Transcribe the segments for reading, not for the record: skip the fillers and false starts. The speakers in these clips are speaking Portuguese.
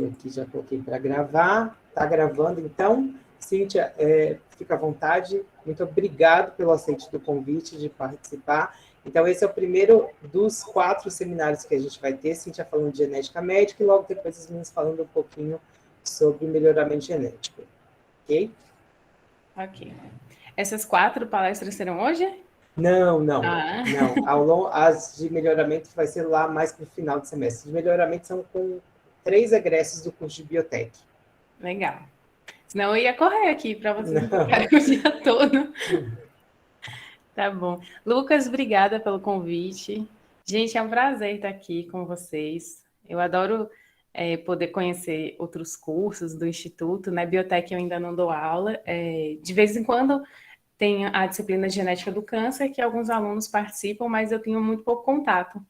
eu aqui já coloquei para gravar. Está gravando, então. Cíntia, fica à vontade. Muito obrigado pelo aceite do convite de participar. Então, esse é o primeiro dos 4 seminários que a gente vai ter. Cíntia falando de genética médica e logo depois os meninos falando um pouquinho sobre melhoramento genético. Ok? Ok. Essas 4 palestras serão hoje? Não. Ah. Não. As de melhoramento vai ser lá mais para o final do semestre. De melhoramento são com 3 egressos do curso de biotech. Legal. Senão eu ia correr aqui para vocês Não. ficarem o dia todo. Tá bom. Lucas, obrigada pelo convite. Gente, é um prazer estar aqui com vocês. Eu adoro poder conhecer outros cursos do Instituto, né? Biotech eu ainda não dou aula. De vez em quando tem a disciplina de genética do câncer, que alguns alunos participam, mas eu tenho muito pouco contato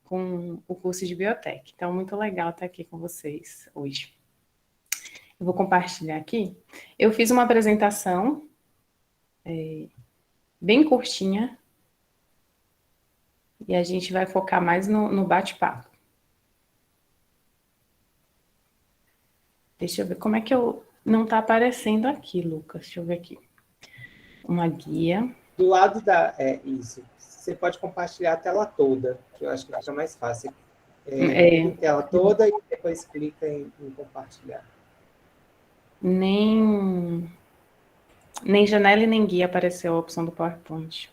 com o curso de biotech. Então, muito legal estar aqui com vocês hoje. Eu vou compartilhar aqui. Eu fiz uma apresentação bem curtinha, e a gente vai focar mais no bate-papo. Deixa eu ver como é que eu... Não está aparecendo aqui, Lucas. Deixa eu ver aqui. Uma guia. Do lado da... isso. Você pode compartilhar a tela toda, que eu acho que fica mais fácil. Em tela toda e depois clica em compartilhar. Nem janela e nem guia apareceu a opção do PowerPoint.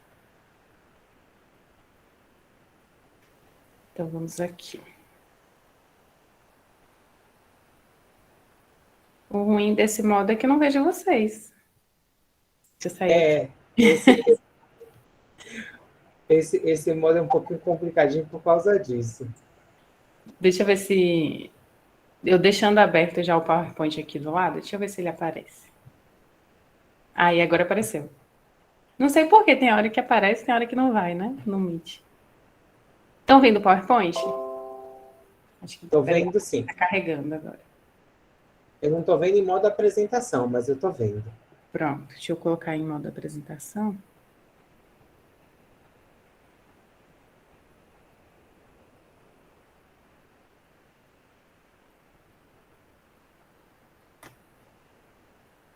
Então, vamos aqui. O ruim desse modo é que eu não vejo vocês. Deixa eu sair aqui. Esse modo é um pouquinho complicadinho por causa disso. Deixa eu ver se... Eu deixando aberto já o PowerPoint aqui do lado, deixa eu ver se ele aparece. E agora apareceu. Não sei por que, tem hora que aparece, tem hora que não vai, né? No Meet. Estão vendo o PowerPoint? Estou vendo, sim. Está carregando agora. Eu não estou vendo em modo apresentação, mas eu estou vendo. Pronto, deixa eu colocar em modo apresentação.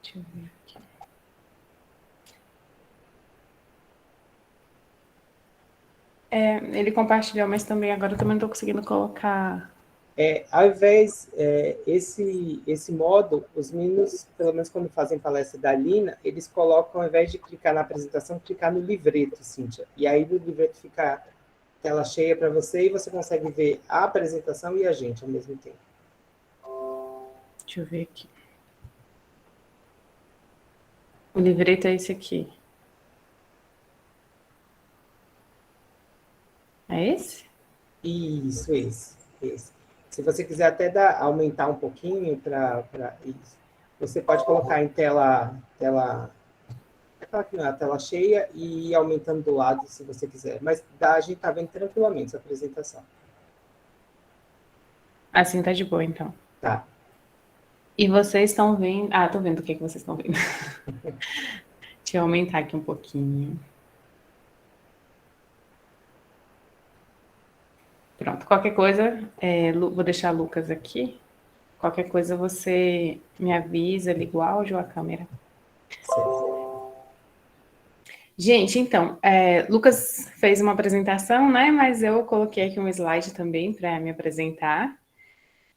Deixa eu ver aqui. Ele compartilhou, mas também agora eu também não estou conseguindo colocar. Ao invés, esse modo, os meninos, pelo menos quando fazem palestra da Lina, eles colocam, ao invés de clicar na apresentação, clicar no livreto, Cíntia. E aí no livreto fica tela cheia para você e você consegue ver a apresentação e a gente ao mesmo tempo. Deixa eu ver aqui. O livreto é esse aqui. É esse? Isso, esse. Se você quiser até aumentar um pouquinho para isso, você pode colocar em tela cheia e ir aumentando do lado, se você quiser. Mas a gente está vendo tranquilamente essa apresentação. Assim tá de boa, então. Tá. E vocês estão vendo... tô vendo o que vocês estão vendo. Deixa eu aumentar aqui um pouquinho. Pronto, qualquer coisa, vou deixar o Lucas aqui. Qualquer coisa você me avisa, liga o áudio ou a câmera. Certo. Gente, então, Lucas fez uma apresentação, né? Mas eu coloquei aqui um slide também para me apresentar,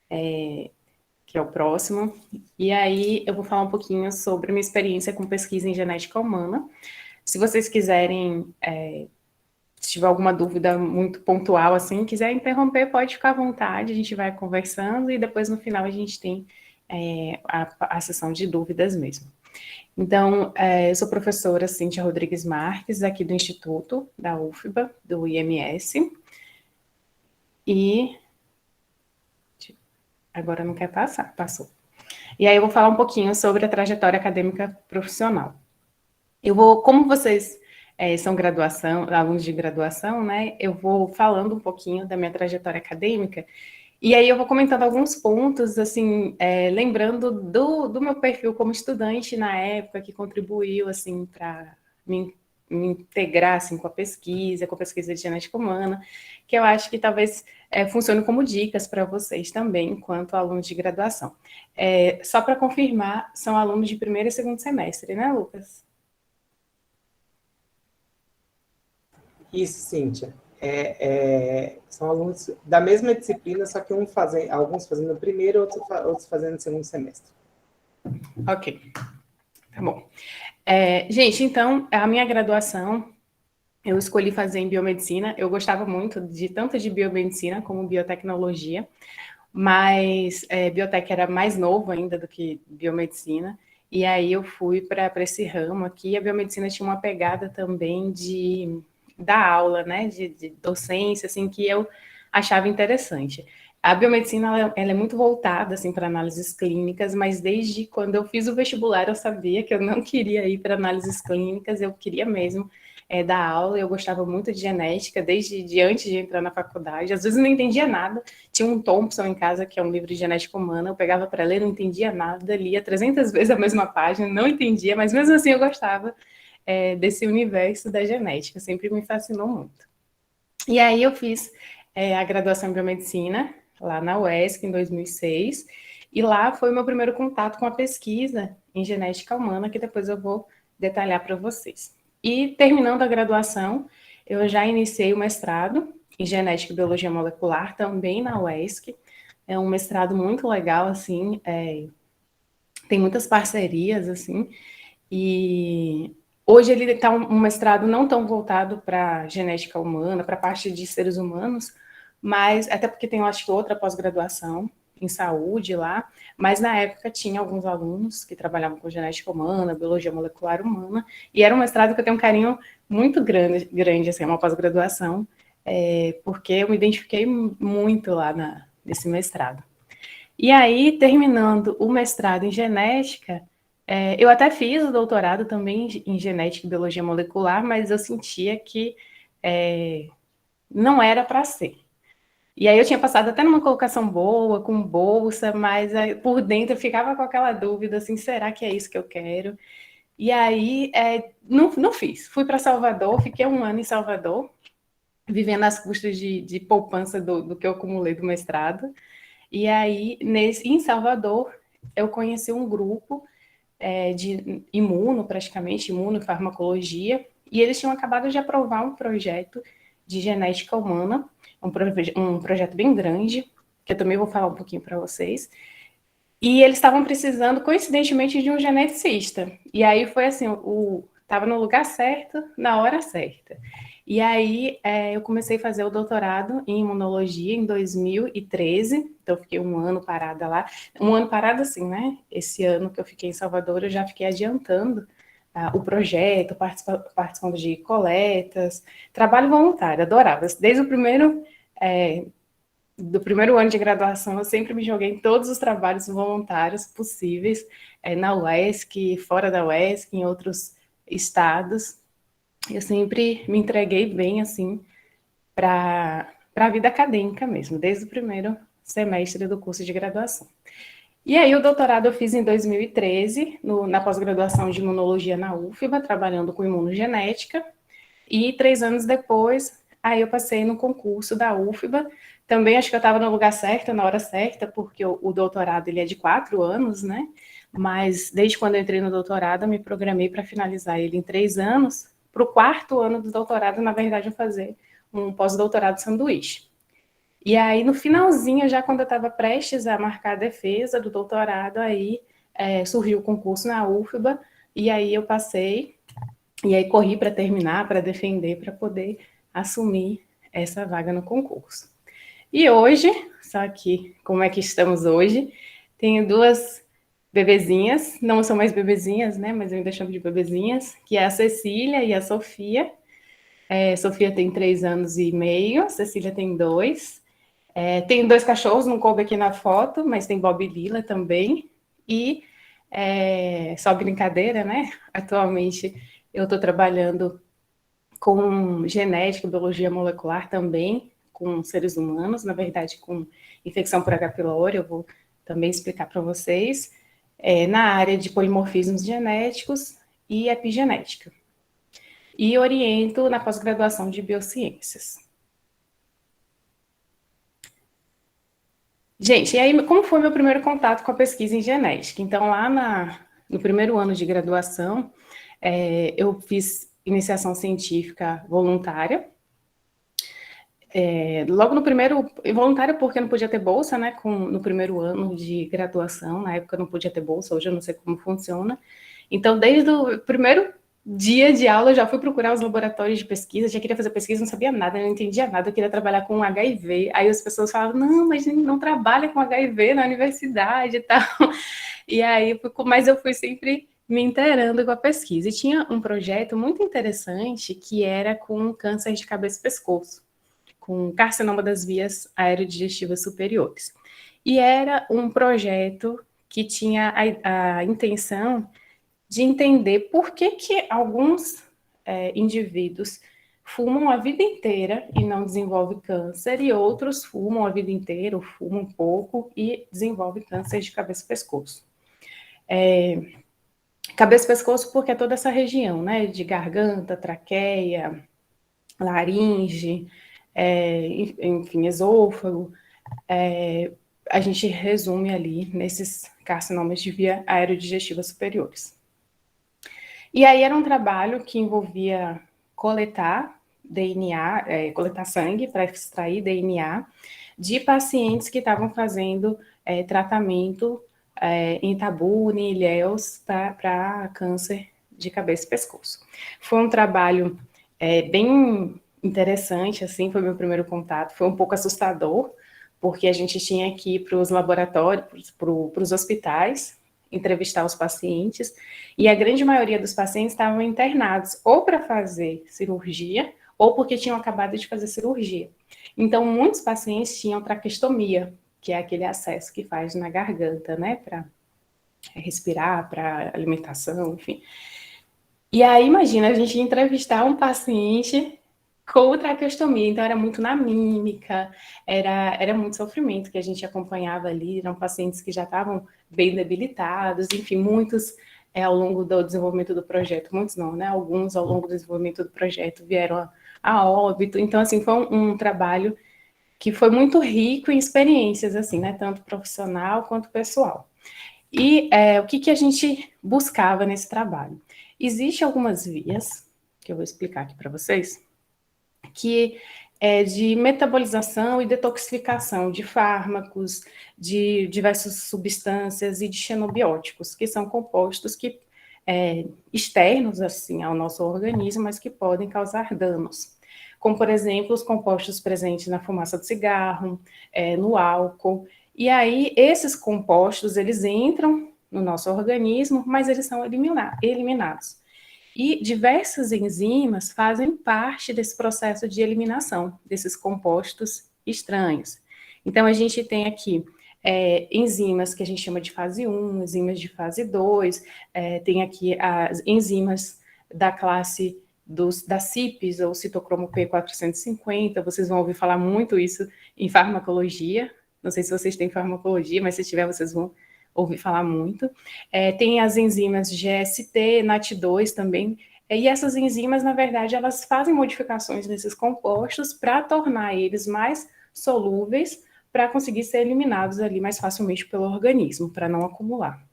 que é o próximo. E aí eu vou falar um pouquinho sobre minha experiência com pesquisa em genética humana. Se vocês quiserem... se tiver alguma dúvida muito pontual, assim, quiser interromper, pode ficar à vontade, a gente vai conversando e depois no final a gente tem a sessão de dúvidas mesmo. Então, eu sou professora Cíntia Rodrigues Marques, aqui do Instituto, da UFBA, do IMS, e agora não quer passar, passou. E aí eu vou falar um pouquinho sobre a trajetória acadêmica profissional. Como vocês... são alunos de graduação, né? Eu vou falando um pouquinho da minha trajetória acadêmica, e aí eu vou comentando alguns pontos, assim, lembrando do meu perfil como estudante na época, que contribuiu, assim, para me integrar, assim, com a pesquisa de genética humana, que eu acho que talvez funcionam como dicas para vocês também, enquanto alunos de graduação. Só para confirmar, são alunos de primeiro e segundo semestre, né, Lucas? Isso, Cíntia. São alunos da mesma disciplina, só que alguns fazendo o primeiro, outros fazendo o segundo semestre. Ok, tá bom. Gente, então, a minha graduação, eu escolhi fazer em biomedicina. Eu gostava muito tanto de biomedicina como biotecnologia, mas biotec era mais novo ainda do que biomedicina, e aí eu fui para esse ramo aqui. A biomedicina tinha uma pegada também da aula, né, de docência, assim, que eu achava interessante. A biomedicina, ela é muito voltada, assim, para análises clínicas, mas desde quando eu fiz o vestibular, eu sabia que eu não queria ir para análises clínicas, eu queria mesmo dar aula. Eu gostava muito de genética, desde antes de entrar na faculdade. Às vezes eu não entendia nada. Tinha um Thompson em casa, que é um livro de genética humana, eu pegava para ler, não entendia nada, lia 300 vezes a mesma página, não entendia, mas mesmo assim eu gostava desse universo da genética, sempre me fascinou muito. E aí eu fiz a graduação em biomedicina, lá na UESC, em 2006, e lá foi o meu primeiro contato com a pesquisa em genética humana, que depois eu vou detalhar para vocês. E terminando a graduação, eu já iniciei o mestrado em genética e biologia molecular, também na UESC. É um mestrado muito legal, assim, tem muitas parcerias, assim, e hoje ele está um mestrado não tão voltado para genética humana, para a parte de seres humanos, mas até porque tem, eu acho, outra pós-graduação em saúde lá, mas na época tinha alguns alunos que trabalhavam com genética humana, biologia molecular humana, e era um mestrado que eu tenho um carinho muito grande assim, uma pós-graduação, porque eu me identifiquei muito lá nesse mestrado. E aí, terminando o mestrado em genética, eu até fiz o doutorado também em genética e biologia molecular, mas eu sentia que não era para ser. E aí eu tinha passado até numa colocação boa, com bolsa, mas por dentro eu ficava com aquela dúvida, assim, será que é isso que eu quero? E aí não fiz. Fui para Salvador, fiquei um ano em Salvador, vivendo às custas de poupança do que eu acumulei do mestrado. E aí, em Salvador, eu conheci um grupo de praticamente, imuno e farmacologia, e eles tinham acabado de aprovar um projeto de genética humana, um projeto bem grande, que eu também vou falar um pouquinho para vocês, e eles estavam precisando, coincidentemente, de um geneticista. E aí foi assim, estava no lugar certo, na hora certa. E aí eu comecei a fazer o doutorado em imunologia em 2013, então eu fiquei um ano parada lá. Um ano parada assim, né? Esse ano que eu fiquei em Salvador, eu já fiquei adiantando o projeto, participando de coletas, trabalho voluntário, adorava. Desde o do primeiro ano de graduação, eu sempre me joguei em todos os trabalhos voluntários possíveis, na UESC, fora da UESC, em outros estados. Eu sempre me entreguei bem, assim, para a vida acadêmica mesmo, desde o primeiro semestre do curso de graduação. E aí o doutorado eu fiz em 2013, na pós-graduação de imunologia na UFBA, trabalhando com imunogenética, e 3 anos depois, aí eu passei no concurso da UFBA. Também acho que eu estava no lugar certo, na hora certa, porque o doutorado ele é de 4 anos, né? Mas desde quando eu entrei no doutorado, eu me programei para finalizar ele em 3 anos. Para o 4º ano do doutorado, na verdade, eu fazer um pós-doutorado sanduíche. E aí, no finalzinho, já quando eu estava prestes a marcar a defesa do doutorado, aí surgiu o concurso na UFBA, e aí eu passei, e aí corri para terminar, para defender, para poder assumir essa vaga no concurso. E hoje, só que como é que estamos hoje, tenho 2 bebezinhas, não são mais bebezinhas, né, mas eu ainda chamo de bebezinhas, que é a Cecília e a Sofia. Sofia tem 3 anos e meio, Cecília tem 2. Tenho 2 cachorros, não coube aqui na foto, mas tem Bob e Lila também. E, só brincadeira, né? Atualmente eu estou trabalhando com genética, biologia molecular também, com seres humanos, na verdade com infecção por H. pylori, eu vou também explicar para vocês, na área de polimorfismos genéticos e epigenética. E oriento na pós-graduação de biociências. Gente, e aí, como foi meu primeiro contato com a pesquisa em genética? Então, no primeiro ano de graduação, eu fiz iniciação científica voluntária. Logo no primeiro, voluntária porque não podia ter bolsa, né? No primeiro ano de graduação, na época não podia ter bolsa, hoje eu não sei como funciona. Então, desde o primeiro dia de aula, eu já fui procurar os laboratórios de pesquisa, já queria fazer pesquisa, não sabia nada, não entendia nada, eu queria trabalhar com HIV. Aí as pessoas falavam, não, mas não trabalha com HIV na universidade e tal. E aí, mas eu fui sempre me inteirando com a pesquisa. E tinha um projeto muito interessante que era com câncer de cabeça e pescoço, com carcinoma das vias aerodigestivas superiores. E era um projeto que tinha a intenção de entender por que alguns indivíduos fumam a vida inteira e não desenvolvem câncer, e outros fumam a vida inteira, ou fumam um pouco e desenvolvem câncer de cabeça e pescoço. Cabeça e pescoço porque é toda essa região, né, de garganta, traqueia, laringe, enfim, esôfago, a gente resume ali nesses carcinomas de via aerodigestiva superiores. E aí era um trabalho que envolvia coletar DNA, coletar sangue para extrair DNA de pacientes que estavam fazendo tratamento em Itabuna e Ilhéus para câncer de cabeça e pescoço. Foi um trabalho bem interessante, assim, foi meu primeiro contato, foi um pouco assustador, porque a gente tinha que ir para os laboratórios, para os hospitais, entrevistar os pacientes, e a grande maioria dos pacientes estavam internados ou para fazer cirurgia, ou porque tinham acabado de fazer cirurgia. Então, muitos pacientes tinham traqueostomia, que é aquele acesso que faz na garganta, né, para respirar, para alimentação, enfim. E aí, imagina, a gente entrevistar um paciente com traqueostomia, então era muito na mímica, era muito sofrimento que a gente acompanhava ali, eram pacientes que já estavam bem debilitados, enfim, muitos ao longo do desenvolvimento do projeto, muitos não, né? Alguns ao longo do desenvolvimento do projeto vieram a óbito, então assim, foi um trabalho que foi muito rico em experiências, assim, né? Tanto profissional quanto pessoal. E o que a gente buscava nesse trabalho? Existem algumas vias, que eu vou explicar aqui para vocês, que é de metabolização e detoxificação de fármacos, de diversas substâncias e de xenobióticos, que são compostos que externos assim ao nosso organismo, mas que podem causar danos. Como, por exemplo, os compostos presentes na fumaça do cigarro, no álcool. E aí, esses compostos, eles entram no nosso organismo, mas eles são eliminados. E diversas enzimas fazem parte desse processo de eliminação desses compostos estranhos. Então, a gente tem aqui enzimas que a gente chama de fase 1, enzimas de fase 2, tem aqui as enzimas da classe das CYPs, ou citocromo P450, vocês vão ouvir falar muito isso em farmacologia, não sei se vocês têm farmacologia, mas se tiver, vocês vão ouvir falar muito. Tem as enzimas GST, NAT2 também, e essas enzimas, na verdade, elas fazem modificações nesses compostos para tornar eles mais solúveis, para conseguir ser eliminados ali mais facilmente pelo organismo, para não acumular.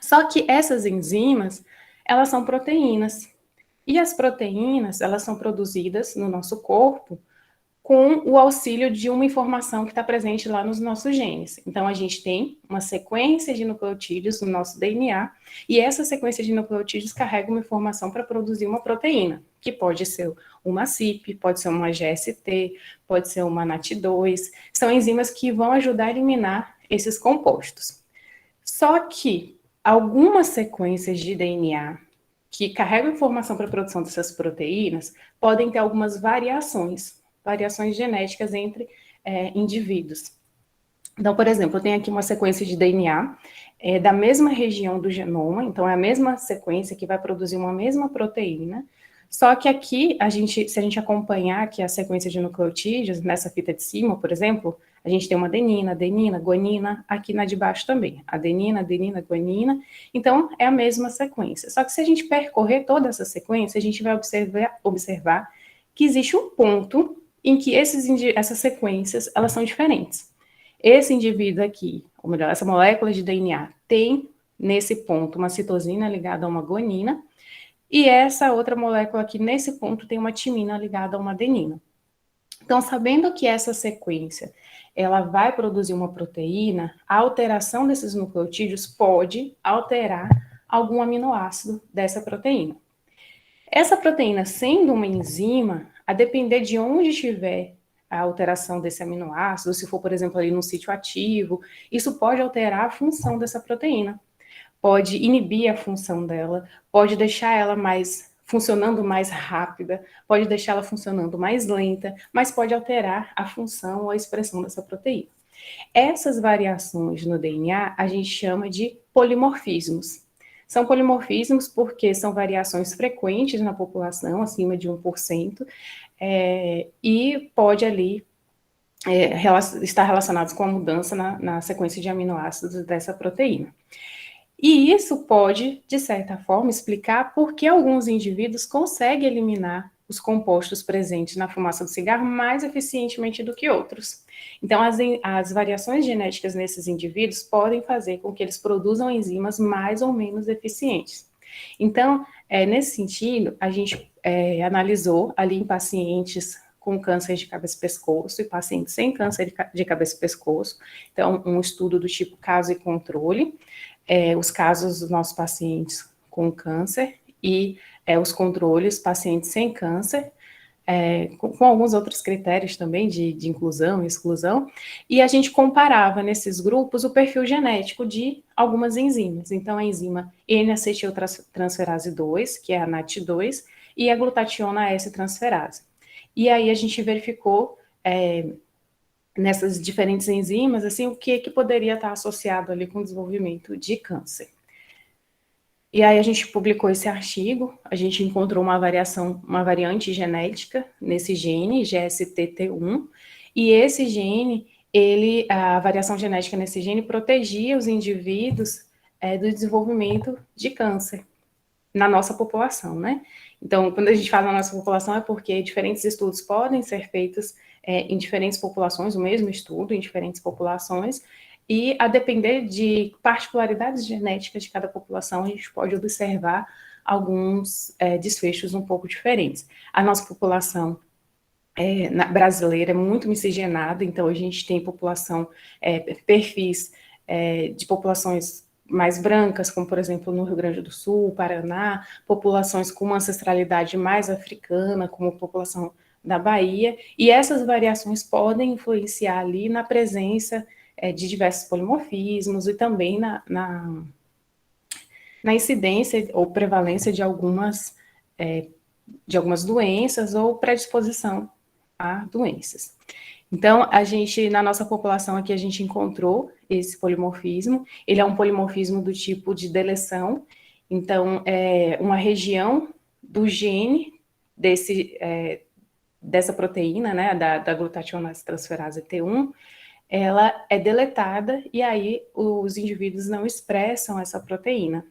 Só que essas enzimas, elas são proteínas, e as proteínas, elas são produzidas no nosso corpo com o auxílio de uma informação que está presente lá nos nossos genes. Então, a gente tem uma sequência de nucleotídeos no nosso DNA, e essa sequência de nucleotídeos carrega uma informação para produzir uma proteína, que pode ser uma CYP, pode ser uma GST, pode ser uma NAT2, são enzimas que vão ajudar a eliminar esses compostos. Só que algumas sequências de DNA que carregam informação para a produção dessas proteínas podem ter algumas variações genéticas entre indivíduos. Então, por exemplo, eu tenho aqui uma sequência de DNA da mesma região do genoma, então é a mesma sequência que vai produzir uma mesma proteína, só que aqui, se a gente acompanhar aqui a sequência de nucleotídeos, nessa fita de cima, por exemplo, a gente tem uma adenina, guanina, aqui na de baixo também, adenina, guanina, então é a mesma sequência. Só que se a gente percorrer toda essa sequência, a gente vai observar que existe um ponto em que essas sequências, elas são diferentes. esse indivíduo aqui, ou melhor, essa molécula de DNA tem nesse ponto uma citosina ligada a uma guanina, e essa outra molécula aqui nesse ponto tem uma timina ligada a uma adenina. Então, sabendo que essa sequência ela vai produzir uma proteína, a alteração desses nucleotídeos pode alterar algum aminoácido dessa proteína. Essa proteína, sendo uma enzima, a depender de onde estiver a alteração desse aminoácido, se for, por exemplo, ali no sítio ativo, isso pode alterar a função dessa proteína. Pode inibir a função dela, pode deixar ela funcionando mais rápida, pode deixar ela funcionando mais lenta, mas pode alterar a função ou a expressão dessa proteína. Essas variações no DNA a gente chama de polimorfismos. São polimorfismos porque são variações frequentes na população, acima de 1%, e pode ali estar relacionados com a mudança na sequência de aminoácidos dessa proteína. E isso pode, de certa forma, explicar por que alguns indivíduos conseguem eliminar os compostos presentes na fumaça do cigarro mais eficientemente do que outros. Então, as variações genéticas nesses indivíduos podem fazer com que eles produzam enzimas mais ou menos eficientes. Então, nesse sentido, a gente analisou ali em pacientes com câncer de cabeça e pescoço e pacientes sem câncer de cabeça e pescoço. Então, um estudo do tipo caso e controle, os casos dos nossos pacientes com câncer e os controles, pacientes sem câncer, com alguns outros critérios também de inclusão e exclusão, e a gente comparava nesses grupos o perfil genético de algumas enzimas. Então, a enzima N-acetiltransferase 2, que é a NAT2, e a glutationa S-transferase. E aí a gente verificou nessas diferentes enzimas, assim, o que poderia estar associado ali com o desenvolvimento de câncer. E aí a gente publicou esse artigo, a gente encontrou uma variante genética nesse gene, GSTT1, e esse gene, a variação genética nesse gene protegia os indivíduos do desenvolvimento de câncer na nossa população, né? Então, quando a gente fala na nossa população, é porque diferentes estudos podem ser feitos em diferentes populações, o mesmo estudo em diferentes populações, e a depender de particularidades genéticas de cada população, a gente pode observar alguns desfechos um pouco diferentes. A nossa população brasileira é muito miscigenada, então a gente tem população, perfis de populações mais brancas, como, por exemplo, no Rio Grande do Sul, Paraná, populações com uma ancestralidade mais africana, como a população da Bahia, e essas variações podem influenciar ali na presença de diversos polimorfismos e também na incidência ou prevalência de algumas doenças ou predisposição a doenças. Então, na nossa população aqui, a gente encontrou esse polimorfismo. Ele é um polimorfismo do tipo de deleção. Então, uma região do gene dessa proteína, né, da glutationase transferase T1, ela é deletada e aí os indivíduos não expressam essa proteína.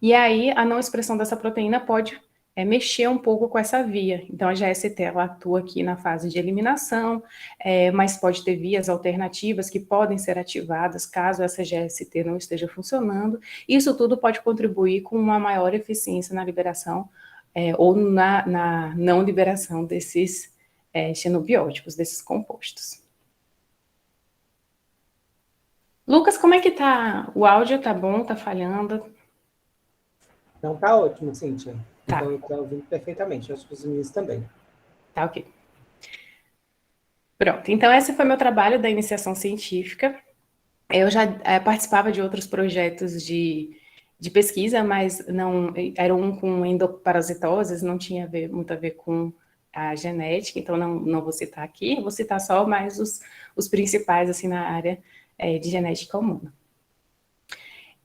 E aí, a não expressão dessa proteína pode mexer um pouco com essa via. Então, a GST ela atua aqui na fase de eliminação, mas pode ter vias alternativas que podem ser ativadas caso essa GST não esteja funcionando. Isso tudo pode contribuir com uma maior eficiência na liberação ou na não liberação desses xenobióticos, desses compostos. Lucas, como é que tá? O áudio tá bom? Tá falhando? Não, tá ótimo, Cíntia. Tá. Então, eu estou ouvindo perfeitamente, acho que os meninos também. Tá, ok. Pronto, então esse foi meu trabalho da iniciação científica. Eu já participava de outros projetos de pesquisa, mas não era um com endoparasitoses, não tinha muito a ver com a genética, então não vou citar aqui, vou citar só mais os principais assim, na área de genética humana.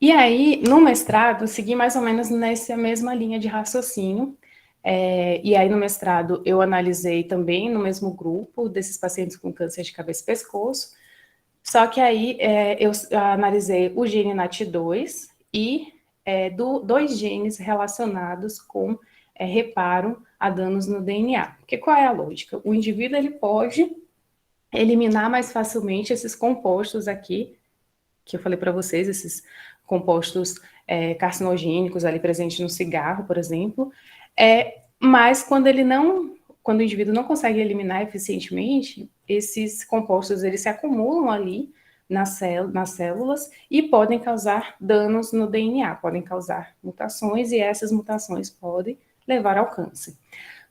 E aí, no mestrado, segui mais ou menos nessa mesma linha de raciocínio. E aí, no mestrado, eu analisei também no mesmo grupo desses pacientes com câncer de cabeça e pescoço. Só que aí eu analisei o gene NAT2 e dois genes relacionados com reparo a danos no DNA. Porque qual é a lógica? O indivíduo ele pode eliminar mais facilmente esses compostos aqui, que eu falei para vocês, esses compostos carcinogênicos ali presentes no cigarro, por exemplo, mas quando o indivíduo não consegue eliminar eficientemente, esses compostos eles se acumulam ali nas células e podem causar danos no DNA, podem causar mutações, e essas mutações podem levar ao câncer.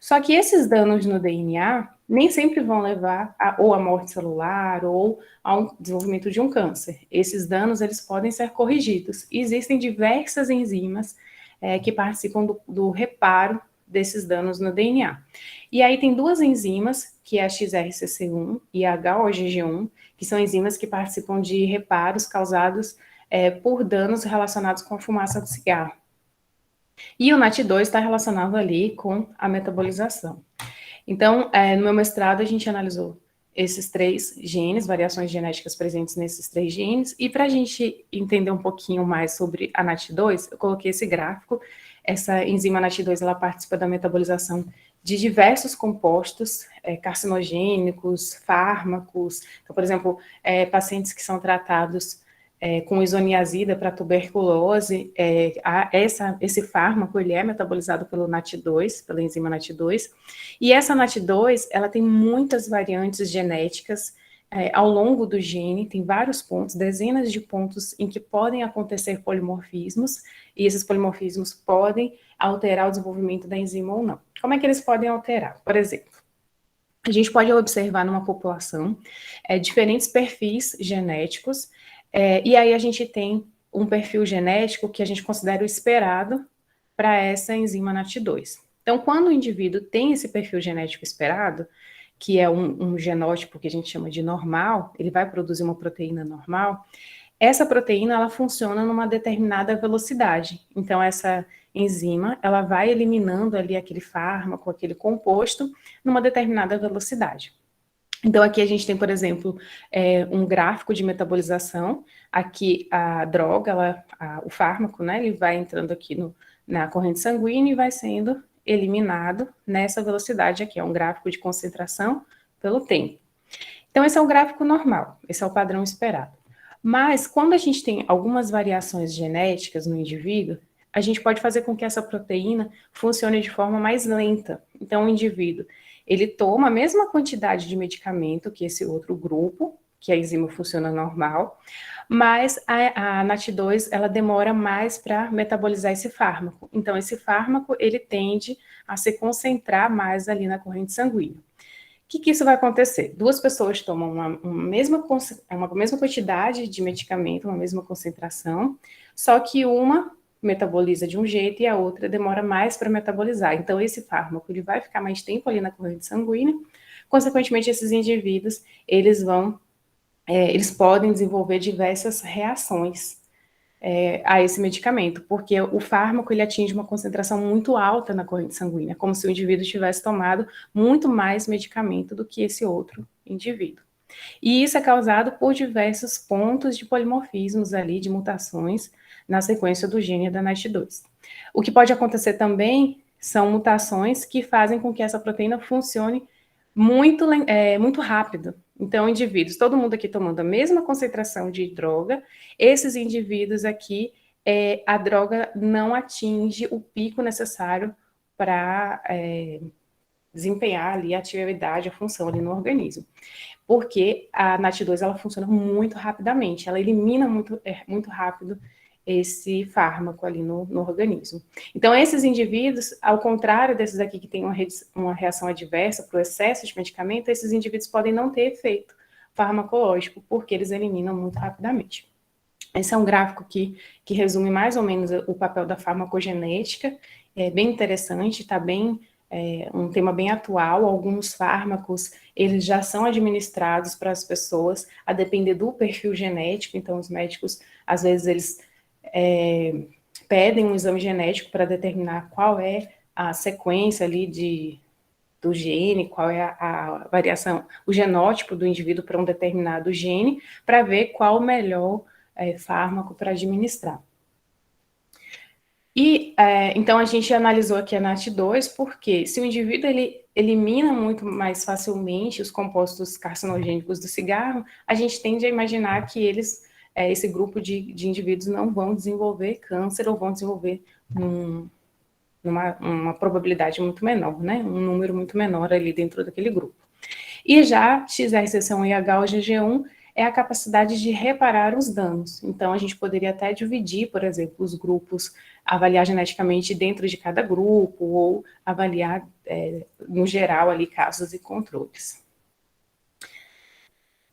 Só que esses danos no DNA nem sempre vão levar ou à morte celular ou ao desenvolvimento de um câncer. Esses danos eles podem ser corrigidos. E existem diversas enzimas que participam do reparo desses danos no DNA. E aí tem duas enzimas, que é a XRCC1 e a HOGG1, que são enzimas que participam de reparos causados por danos relacionados com a fumaça do cigarro. E o NAT2 está relacionado ali com a metabolização. Então, no meu mestrado, a gente analisou esses 3 genes, variações genéticas presentes nesses 3 genes, e para a gente entender um pouquinho mais sobre a NAT2, eu coloquei esse gráfico. Essa enzima NAT2, ela participa da metabolização de diversos compostos carcinogênicos, fármacos. Então, por exemplo, pacientes que são tratados com isoniazida para tuberculose, esse fármaco ele é metabolizado pelo NAT2, pela enzima NAT2, e essa NAT2 ela tem muitas variantes genéticas ao longo do gene, tem vários pontos, dezenas de pontos em que podem acontecer polimorfismos, e esses polimorfismos podem alterar o desenvolvimento da enzima ou não. Como é que eles podem alterar? Por exemplo, a gente pode observar numa população diferentes perfis genéticos, e aí a gente tem um perfil genético que a gente considera o esperado para essa enzima NAT2. Então, quando o indivíduo tem esse perfil genético esperado, que é um genótipo que a gente chama de normal, ele vai produzir uma proteína normal, essa proteína ela funciona numa determinada velocidade. Então, essa enzima ela vai eliminando ali aquele fármaco, aquele composto, numa determinada velocidade. Então, aqui a gente tem, por exemplo, um gráfico de metabolização. Aqui a droga, o fármaco, né, ele vai entrando aqui na corrente sanguínea e vai sendo eliminado nessa velocidade aqui. É um gráfico de concentração pelo tempo. Então, esse é o gráfico normal, esse é o padrão esperado. Mas, quando a gente tem algumas variações genéticas no indivíduo, a gente pode fazer com que essa proteína funcione de forma mais lenta. Então, o indivíduo, ele toma a mesma quantidade de medicamento que esse outro grupo, que a enzima funciona normal, mas a NAT2, ela demora mais para metabolizar esse fármaco. Então, esse fármaco, ele tende a se concentrar mais ali na corrente sanguínea. O que isso vai acontecer? 2 pessoas tomam uma mesma quantidade de medicamento, uma mesma concentração, só que uma metaboliza de um jeito e a outra demora mais para metabolizar. Então, esse fármaco ele vai ficar mais tempo ali na corrente sanguínea, consequentemente, esses indivíduos, eles podem desenvolver diversas reações a esse medicamento, porque o fármaco ele atinge uma concentração muito alta na corrente sanguínea, como se o indivíduo tivesse tomado muito mais medicamento do que esse outro indivíduo. E isso é causado por diversos pontos de polimorfismos ali, de mutações na sequência do gene da NAT2. O que pode acontecer também são mutações que fazem com que essa proteína funcione muito rápido. Então, indivíduos, todo mundo aqui tomando a mesma concentração de droga, esses indivíduos aqui, a droga não atinge o pico necessário para desempenhar ali a atividade, a função ali no organismo. Porque a NAT2, ela funciona muito rapidamente, ela elimina muito rápido esse fármaco ali no organismo. Então, esses indivíduos, ao contrário desses aqui que têm uma reação adversa para o excesso de medicamento, esses indivíduos podem não ter efeito farmacológico, porque eles eliminam muito rapidamente. Esse é um gráfico que resume mais ou menos o papel da farmacogenética, é bem interessante, está bem... um tema bem atual. Alguns fármacos, eles já são administrados para as pessoas, a depender do perfil genético. Então, os médicos, às vezes, eles pedem um exame genético para determinar qual é a sequência ali do gene, qual é a variação, o genótipo do indivíduo para um determinado gene, para ver qual o melhor fármaco para administrar. E, então, a gente analisou aqui a NAT2, porque se o indivíduo elimina muito mais facilmente os compostos carcinogênicos do cigarro, a gente tende a imaginar que esse grupo de indivíduos não vão desenvolver câncer ou vão desenvolver uma probabilidade muito menor, né? Um número muito menor ali dentro daquele grupo. E já XRCC1 e HOGG1 é a capacidade de reparar os danos. Então, a gente poderia até dividir, por exemplo, os grupos, avaliar geneticamente dentro de cada grupo, ou avaliar, no geral, ali, casos e controles.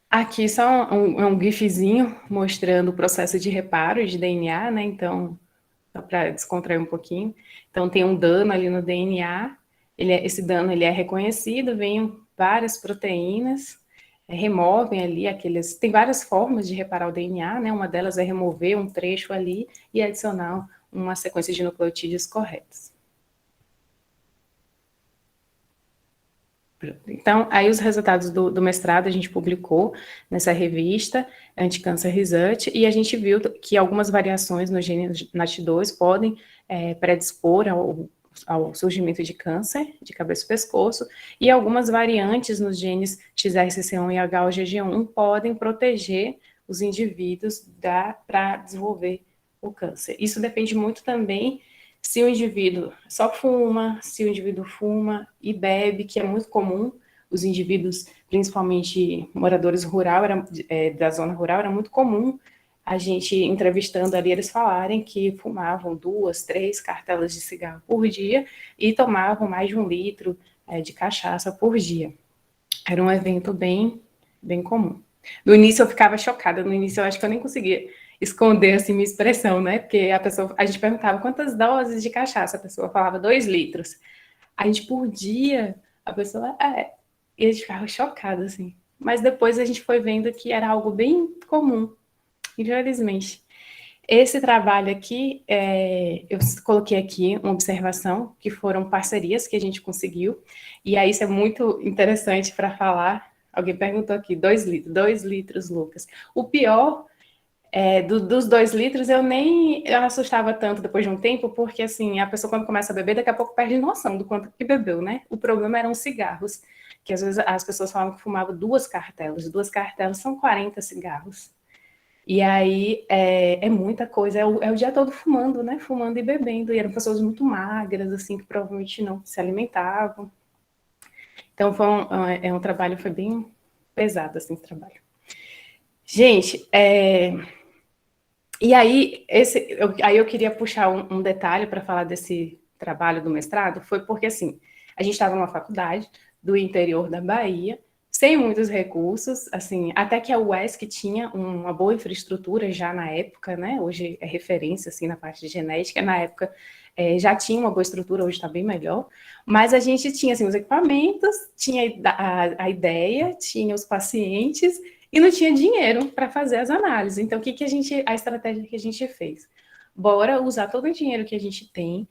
Aqui só um gifzinho mostrando o processo de reparo de DNA, né? Então, só para descontrair um pouquinho. Então, tem um dano ali no DNA, esse dano ele é reconhecido, vem várias proteínas, removem ali aqueles... Tem várias formas de reparar o DNA, né? Uma delas é remover um trecho ali e adicionar uma sequência de nucleotídeos corretos. Então, aí os resultados do mestrado a gente publicou nessa revista, Anti-Cancer Research, e a gente viu que algumas variações no gene NAT2 podem predispor ao surgimento de câncer de cabeça e pescoço, e algumas variantes nos genes XRCC1 e HOGG1 podem proteger os indivíduos para desenvolver o câncer. Isso depende muito também se o indivíduo só fuma, se o indivíduo fuma e bebe, que é muito comum, os indivíduos, principalmente moradores da zona rural, era muito comum a gente, entrevistando ali, eles falarem que fumavam 2, 3 cartelas de cigarro por dia e tomavam mais de 1 litro de cachaça por dia. Era um evento bem, bem comum. No início eu ficava chocada, no início eu acho que eu nem conseguia esconder assim minha expressão, né? Porque a gente perguntava quantas doses de cachaça, a pessoa falava 2 litros. A gente por dia, a pessoa e a gente ficava chocada assim. Mas depois a gente foi vendo que era algo bem comum, infelizmente. Esse trabalho aqui, eu coloquei aqui uma observação, que foram parcerias que a gente conseguiu, e aí isso é muito interessante para falar. Alguém perguntou aqui, 2 litros, 2 litros, Lucas. O pior dos 2 litros, eu assustava tanto depois de um tempo, porque assim, a pessoa quando começa a beber, daqui a pouco perde noção do quanto que bebeu, né? O problema eram os cigarros, que às vezes as pessoas falavam que fumavam 2 cartelas. 2 cartelas são 40 cigarros. E aí é muita coisa, é o dia todo fumando, né? Fumando e bebendo. E eram pessoas muito magras, assim, que provavelmente não se alimentavam. Então foi um trabalho, foi bem pesado, assim, o trabalho. Gente, e aí, eu queria puxar um detalhe para falar desse trabalho do mestrado, foi porque, assim, a gente estava numa faculdade do interior da Bahia, sem muitos recursos, assim, até que a UESC tinha uma boa infraestrutura já na época, né, hoje é referência, assim, na parte de genética, na época já tinha uma boa estrutura, hoje está bem melhor, mas a gente tinha, assim, os equipamentos, tinha a ideia, tinha os pacientes, e não tinha dinheiro para fazer as análises. Então, a estratégia que a gente fez? Bora usar todo o dinheiro que a gente tem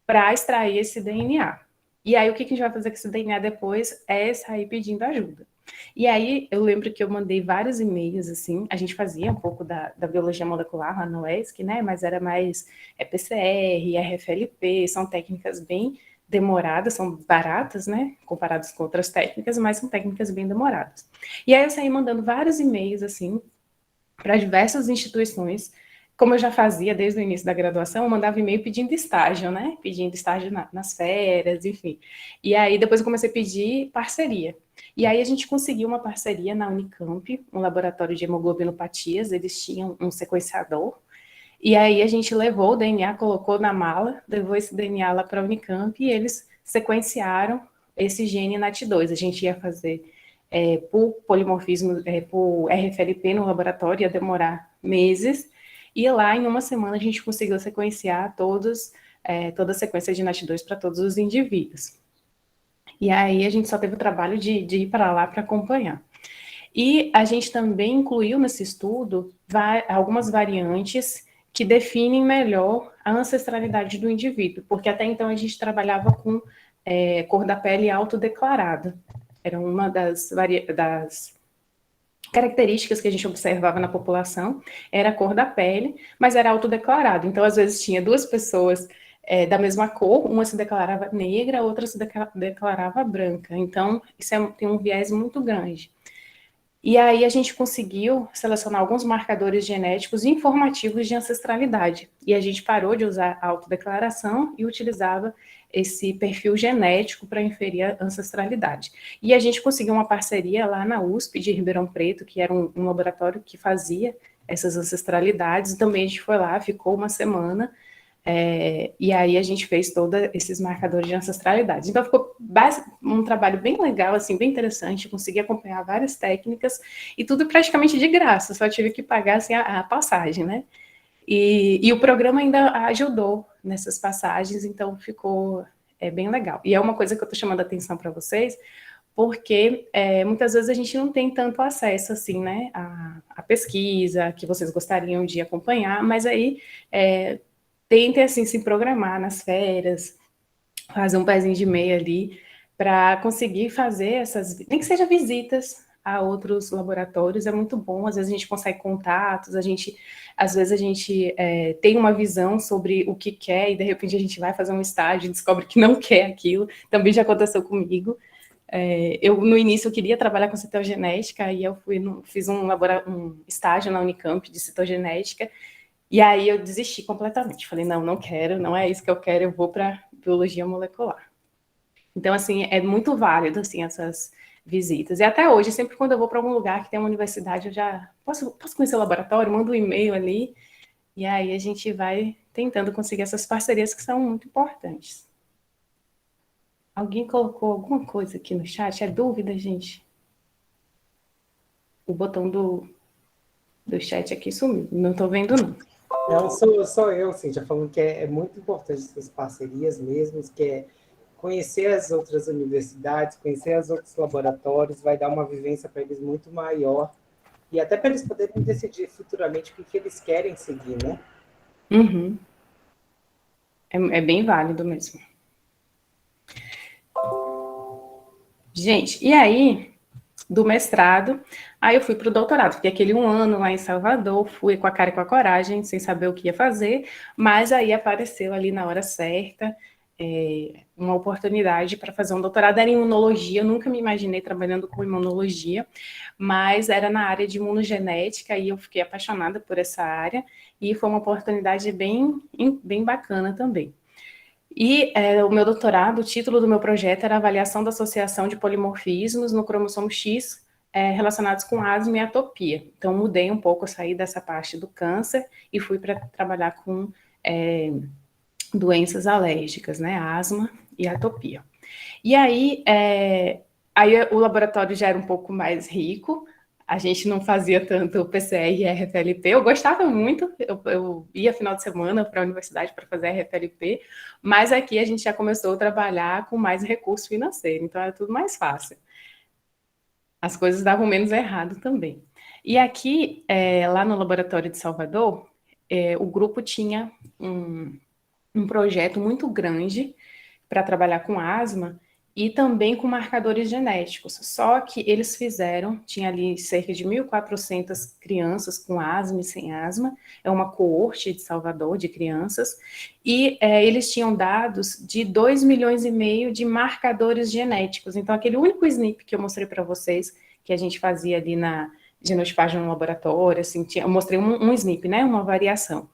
para extrair esse DNA. E aí, o que a gente vai fazer com esse DNA depois é sair pedindo ajuda. E aí, eu lembro que eu mandei vários e-mails, assim, a gente fazia um pouco da biologia molecular lá no ESC, né, mas era mais PCR, RFLP, são técnicas bem demoradas, são baratas, né, comparadas com outras técnicas, mas são técnicas bem demoradas. E aí eu saí mandando vários e-mails, assim, para diversas instituições, como eu já fazia desde o início da graduação, eu mandava e-mail pedindo estágio, né, pedindo estágio nas férias, enfim. E aí depois eu comecei a pedir parceria. E aí a gente conseguiu uma parceria na Unicamp, um laboratório de hemoglobinopatias, eles tinham um sequenciador, e aí a gente levou o DNA, colocou na mala, levou esse DNA lá para a Unicamp e eles sequenciaram esse gene NAT2. A gente ia fazer por polimorfismo, por RFLP no laboratório, ia demorar meses, e lá em uma semana a gente conseguiu sequenciar toda a sequência de NAT2 para todos os indivíduos. E aí a gente só teve o trabalho de ir para lá para acompanhar. E a gente também incluiu nesse estudo algumas variantes que definem melhor a ancestralidade do indivíduo, porque até então a gente trabalhava com cor da pele autodeclarada. Era uma das características que a gente observava na população, era a cor da pele, mas era autodeclarado. Então, às vezes, tinha 2 pessoas da mesma cor, uma se declarava negra, a outra se declarava branca. Então, isso tem um viés muito grande. E aí a gente conseguiu selecionar alguns marcadores genéticos informativos de ancestralidade. E a gente parou de usar a autodeclaração e utilizava esse perfil genético para inferir a ancestralidade. E a gente conseguiu uma parceria lá na USP de Ribeirão Preto, que era um laboratório que fazia essas ancestralidades. Também a gente foi lá, ficou uma semana, e aí a gente fez todos esses marcadores de ancestralidade. Então ficou um trabalho bem legal, assim, bem interessante, consegui acompanhar várias técnicas e tudo praticamente de graça, só tive que pagar assim, a passagem, né? E o programa ainda ajudou nessas passagens, então ficou bem legal. E é uma coisa que eu estou chamando a atenção para vocês, porque muitas vezes a gente não tem tanto acesso assim, né, à pesquisa que vocês gostariam de acompanhar, mas aí tentem assim se programar nas férias, fazer um pezinho de meia ali para conseguir fazer essas, nem que seja visitas a outros laboratórios, é muito bom. Às vezes a gente consegue contatos, às vezes a gente tem uma visão sobre o que quer e de repente a gente vai fazer um estágio e descobre que não quer aquilo. Também já aconteceu comigo. Eu no início eu queria trabalhar com citogenética e eu fiz um estágio na Unicamp de citogenética. E aí eu desisti completamente. Falei, não quero, não é isso que eu quero, eu vou para biologia molecular. Então, assim, é muito válido, assim, essas visitas. E até hoje, sempre quando eu vou para algum lugar que tem uma universidade, eu já posso conhecer o laboratório, mando um e-mail ali, e aí a gente vai tentando conseguir essas parcerias que são muito importantes. Alguém colocou alguma coisa aqui no chat? É dúvida, gente? O botão do chat aqui sumiu, não estou vendo, não. Não, sou eu, Cíntia, falando que é muito importante essas parcerias mesmo, que é conhecer as outras universidades, conhecer os outros laboratórios, vai dar uma vivência para eles muito maior, e até para eles poderem decidir futuramente o que eles querem seguir, né? Uhum. É bem válido mesmo. Gente, e aí, do mestrado, aí eu fui para o doutorado. Fiquei aquele 1 ano lá em Salvador, fui com a cara e com a coragem, sem saber o que ia fazer, mas aí apareceu ali na hora certa uma oportunidade para fazer um doutorado. Era em imunologia, eu nunca me imaginei trabalhando com imunologia, mas era na área de imunogenética e eu fiquei apaixonada por essa área e foi uma oportunidade bem bacana também. E o meu doutorado, o título do meu projeto era Avaliação da Associação de Polimorfismos no cromossomo X relacionados com asma e atopia. Então, mudei um pouco, saí dessa parte do câncer e fui para trabalhar com doenças alérgicas, né? Asma e atopia. E aí o laboratório já era um pouco mais rico, a gente não fazia tanto PCR e RFLP. Eu gostava muito, eu ia final de semana para a universidade para fazer RFLP, mas aqui a gente já começou a trabalhar com mais recurso financeiro, então era tudo mais fácil. As coisas davam menos errado também. E aqui, lá no laboratório de Salvador, o grupo tinha um projeto muito grande para trabalhar com asma e também com marcadores genéticos. Só que eles tinha ali cerca de 1.400 crianças com asma e sem asma, é uma coorte de Salvador de crianças, e eles tinham dados de 2,5 milhões de marcadores genéticos. Então, aquele único SNP que eu mostrei para vocês, que a gente fazia ali na genotipagem no laboratório, assim, eu mostrei um SNP, né, uma variação.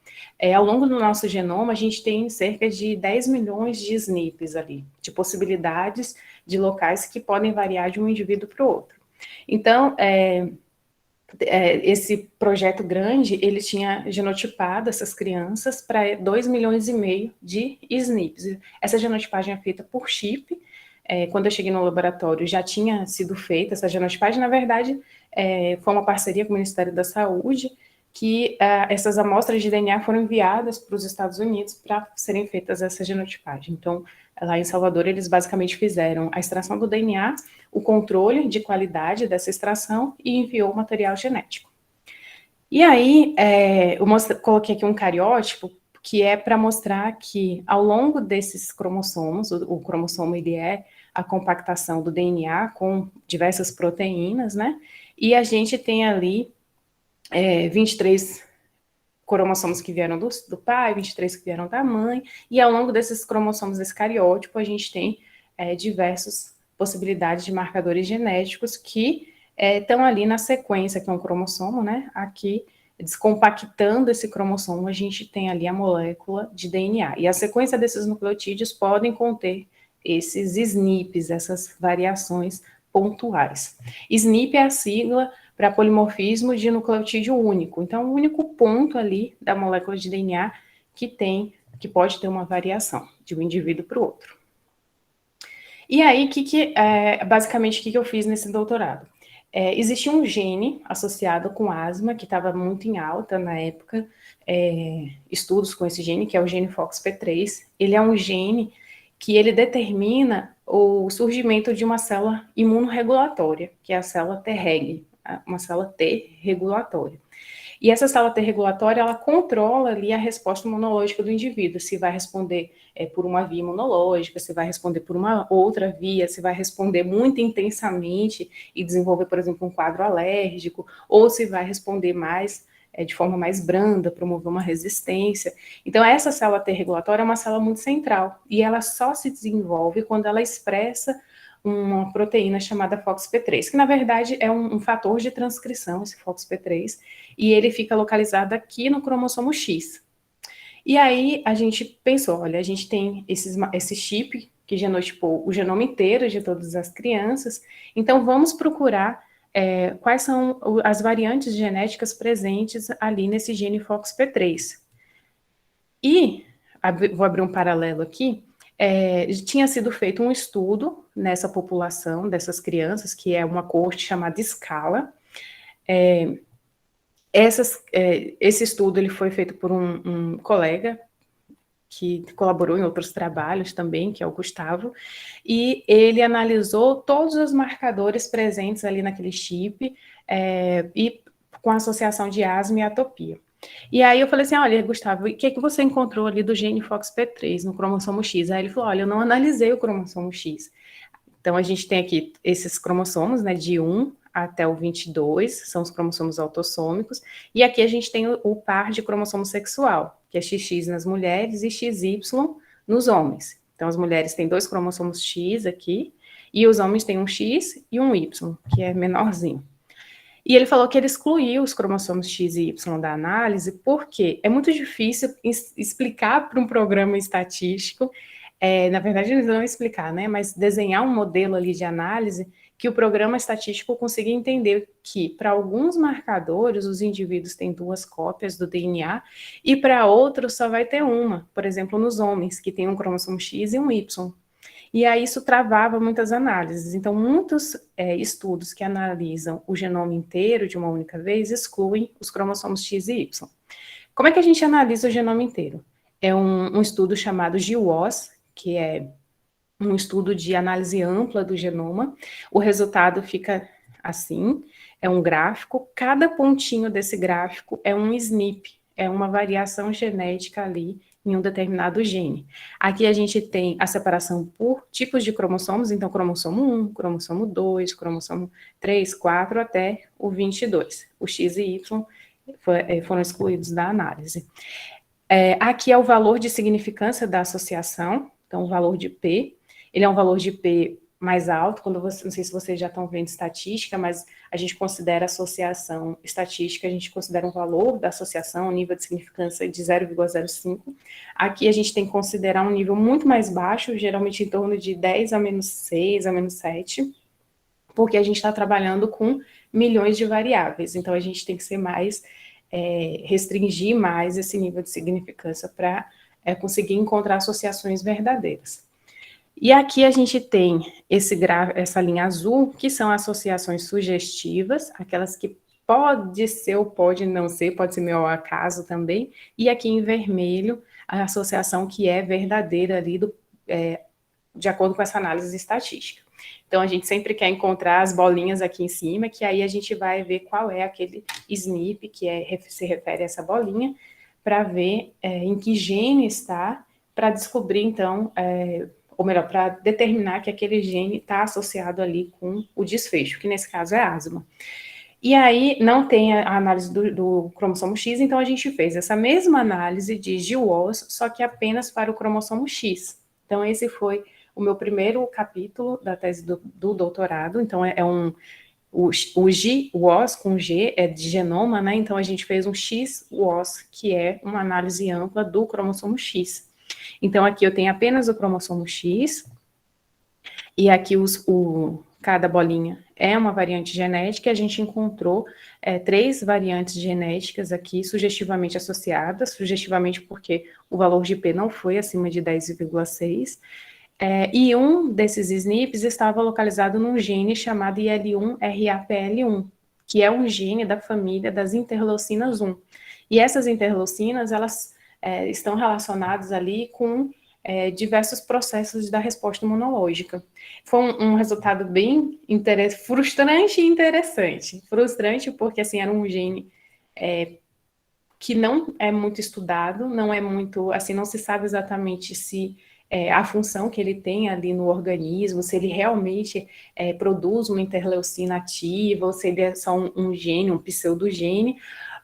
Ao longo do nosso genoma, a gente tem cerca de 10 milhões de SNPs ali, de possibilidades de locais que podem variar de um indivíduo para o outro. Então, esse projeto grande, ele tinha genotipado essas crianças para 2,5 milhões de SNPs. Essa genotipagem é feita por chip. Quando eu cheguei no laboratório, já tinha sido feita essa genotipagem. Na verdade, foi uma parceria com o Ministério da Saúde, que essas amostras de DNA foram enviadas para os Estados Unidos para serem feitas essa genotipagem. Então, lá em Salvador, eles basicamente fizeram a extração do DNA, o controle de qualidade dessa extração e enviou o material genético. E aí, eu coloquei aqui um cariótipo, que é para mostrar que, ao longo desses cromossomos, o cromossomo ele é a compactação do DNA com diversas proteínas, né? E a gente tem ali 23 cromossomos que vieram do pai, 23 que vieram da mãe, e ao longo desses cromossomos desse cariótipo, a gente tem diversas possibilidades de marcadores genéticos que estão ali na sequência, que é um cromossomo, né? Aqui, descompactando esse cromossomo, a gente tem ali a molécula de DNA. E a sequência desses nucleotídeos podem conter esses SNPs, essas variações pontuais. SNP é a sigla para polimorfismo de nucleotídeo único. Então, o único ponto ali da molécula de DNA que pode ter uma variação de um indivíduo para o outro. E aí, basicamente, o que eu fiz nesse doutorado? Existia um gene associado com asma, que estava muito em alta na época, estudos com esse gene, que é o gene FOXP3. Ele é um gene que ele determina o surgimento de uma célula imunorregulatória, que é a célula Treg, uma célula T regulatória. E essa célula T regulatória, ela controla ali a resposta imunológica do indivíduo, se vai responder por uma via imunológica, se vai responder por uma outra via, se vai responder muito intensamente e desenvolver, por exemplo, um quadro alérgico, ou se vai responder mais de forma mais branda, promover uma resistência. Então, essa célula T regulatória é uma célula muito central, e ela só se desenvolve quando ela expressa uma proteína chamada FOXP3, que na verdade é um fator de transcrição, esse FOXP3, e ele fica localizado aqui no cromossomo X. E aí a gente pensou, olha, a gente tem esse chip que genotipou o genoma inteiro de todas as crianças, então vamos procurar quais são as variantes genéticas presentes ali nesse gene FOXP3. E, vou abrir um paralelo aqui, tinha sido feito um estudo nessa população dessas crianças, que é uma coorte chamada Scala. Esse estudo ele foi feito por um colega que colaborou em outros trabalhos também, que é o Gustavo, e ele analisou todos os marcadores presentes ali naquele chip e com associação de asma e atopia. E aí eu falei assim, olha, Gustavo, o que você encontrou ali do gene FOXP3 no cromossomo X? Aí ele falou, olha, eu não analisei o cromossomo X. Então, a gente tem aqui esses cromossomos, né, de 1 até o 22, são os cromossomos autossômicos, e aqui a gente tem o par de cromossomo sexual, que é XX nas mulheres e XY nos homens. Então, as mulheres têm 2 cromossomos X aqui, e os homens têm um X e um Y, que é menorzinho. E ele falou que ele excluiu os cromossomos X e Y da análise, porque é muito difícil explicar para um programa estatístico, na verdade eles não explicar, né, mas desenhar um modelo ali de análise que o programa estatístico consiga entender que para alguns marcadores os indivíduos têm 2 cópias do DNA e para outros só vai ter uma, por exemplo, nos homens, que tem um cromossomo X e um Y. E aí isso travava muitas análises. Então, muitos estudos que analisam o genoma inteiro de uma única vez excluem os cromossomos X e Y. Como é que a gente analisa o genoma inteiro? É um estudo chamado GWAS, que é um estudo de análise ampla do genoma. O resultado fica assim, é um gráfico. Cada pontinho desse gráfico é um SNP, é uma variação genética ali em um determinado gene. Aqui a gente tem a separação por tipos de cromossomos, então cromossomo 1, cromossomo 2, cromossomo 3, 4, até o 22. O X e Y foram excluídos da análise. Aqui é o valor de significância da associação, então o valor de P, ele é um valor de P mais alto, não sei se vocês já estão vendo estatística, mas a gente considera associação estatística, a gente considera um valor da associação, um nível de significância de 0,05. Aqui a gente tem que considerar um nível muito mais baixo, geralmente em torno de 10 a menos 6, a menos 7, porque a gente está trabalhando com milhões de variáveis, então a gente tem que ser mais, restringir mais esse nível de significância para conseguir encontrar associações verdadeiras. E aqui a gente tem essa linha azul, que são associações sugestivas, aquelas que pode ser ou pode não ser, pode ser meu acaso também, e aqui em vermelho, a associação que é verdadeira ali, de acordo com essa análise estatística. Então, a gente sempre quer encontrar as bolinhas aqui em cima, que aí a gente vai ver qual é aquele SNP, que se refere a essa bolinha, para ver em que gene está, para descobrir, então, ou melhor, para determinar que aquele gene está associado ali com o desfecho, que nesse caso é asma. E aí não tem a análise do cromossomo X, então a gente fez essa mesma análise de GWAS, só que apenas para o cromossomo X. Então esse foi o meu primeiro capítulo da tese do doutorado, então o GWAS com G é de genoma, né? Então a gente fez um XWAS, que é uma análise ampla do cromossomo X. Então aqui eu tenho apenas o cromossomo X, e aqui cada bolinha é uma variante genética, e a gente encontrou 3 variantes genéticas aqui sugestivamente associadas, sugestivamente porque o valor de P não foi acima de 10,6, e um desses SNPs estava localizado num gene chamado IL1-RAPL1, que é um gene da família das interleucinas 1. E essas interleucinas, elas estão relacionadas ali com diversos processos da resposta imunológica. Foi um resultado bem frustrante e interessante. Frustrante porque, assim, era um gene que não é muito estudado, não é muito, assim, não se sabe exatamente se a função que ele tem ali no organismo, se ele realmente produz uma interleucina ativa, ou se ele é só um gene, um pseudogene,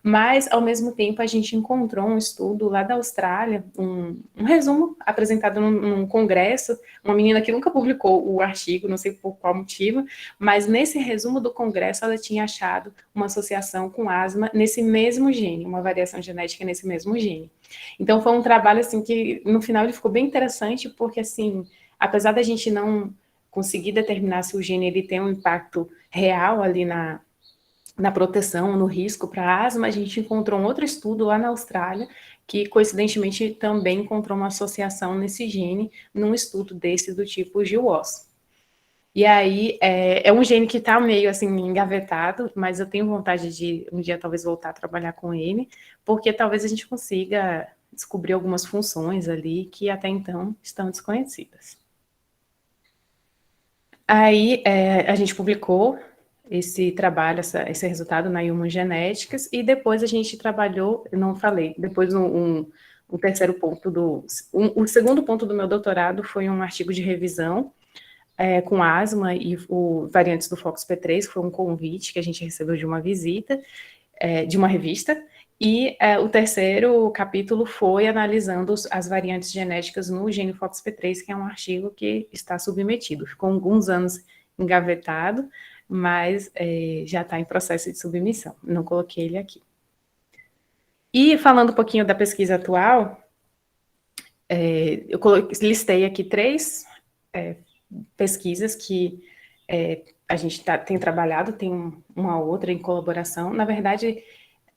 mas, ao mesmo tempo, a gente encontrou um estudo lá da Austrália, um resumo apresentado num congresso, uma menina que nunca publicou o artigo, não sei por qual motivo, mas nesse resumo do congresso ela tinha achado uma associação com asma nesse mesmo gene, uma variação genética nesse mesmo gene. Então foi um trabalho assim que no final ele ficou bem interessante porque assim, apesar da gente não conseguir determinar se o gene ele tem um impacto real ali na proteção, no risco para asma, a gente encontrou um outro estudo lá na Austrália que coincidentemente também encontrou uma associação nesse gene num estudo desse do tipo GWAS. E aí, é um gene que está meio, assim, engavetado, mas eu tenho vontade de, um dia, talvez, voltar a trabalhar com ele, porque talvez a gente consiga descobrir algumas funções ali que até então estão desconhecidas. Aí, a gente publicou esse trabalho, esse resultado na Human Genetics, e depois a gente trabalhou, eu não falei, depois o terceiro ponto o segundo ponto do meu doutorado foi um artigo de revisão, com asma e variantes do FOXP3, que foi um convite que a gente recebeu de uma visita, de uma revista, e o terceiro capítulo foi analisando as variantes genéticas no gene FOXP3, que é um artigo que está submetido. Ficou alguns anos engavetado, mas já está em processo de submissão. Não coloquei ele aqui. E falando um pouquinho da pesquisa atual, eu listei aqui 3 pesquisas que a gente tem trabalhado, tem uma outra em colaboração. Na verdade,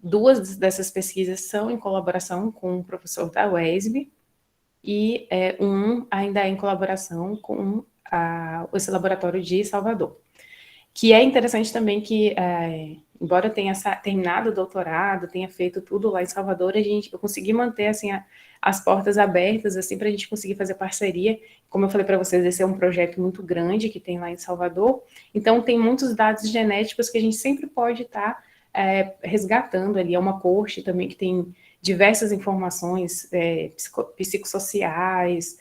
2 dessas pesquisas são em colaboração com o professor da UESB e um ainda é em colaboração com esse laboratório de Salvador. Que é interessante também que, embora eu tenha terminado o doutorado, tenha feito tudo lá em Salvador, eu consegui manter assim, as portas abertas assim, para a gente conseguir fazer parceria. Como eu falei para vocês, esse é um projeto muito grande que tem lá em Salvador, então tem muitos dados genéticos que a gente sempre pode estar resgatando ali. É uma corte também que tem diversas informações psicossociais,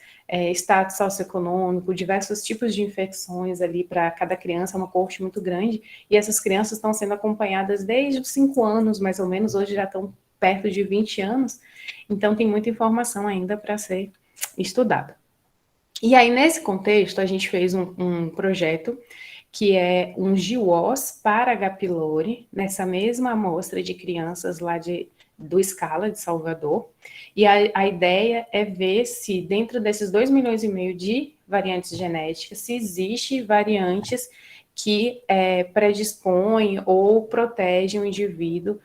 status socioeconômico, diversos tipos de infecções ali para cada criança, é uma coorte muito grande, e essas crianças estão sendo acompanhadas desde os 5 anos, mais ou menos, hoje já estão perto de 20 anos, então tem muita informação ainda para ser estudada. E aí, nesse contexto, a gente fez um projeto que é um GWAS para H. pylori, nessa mesma amostra de crianças lá do Scala de Salvador, e a ideia é ver se dentro desses 2,5 milhões de variantes genéticas, se existe variantes que predispõem ou protegem o indivíduo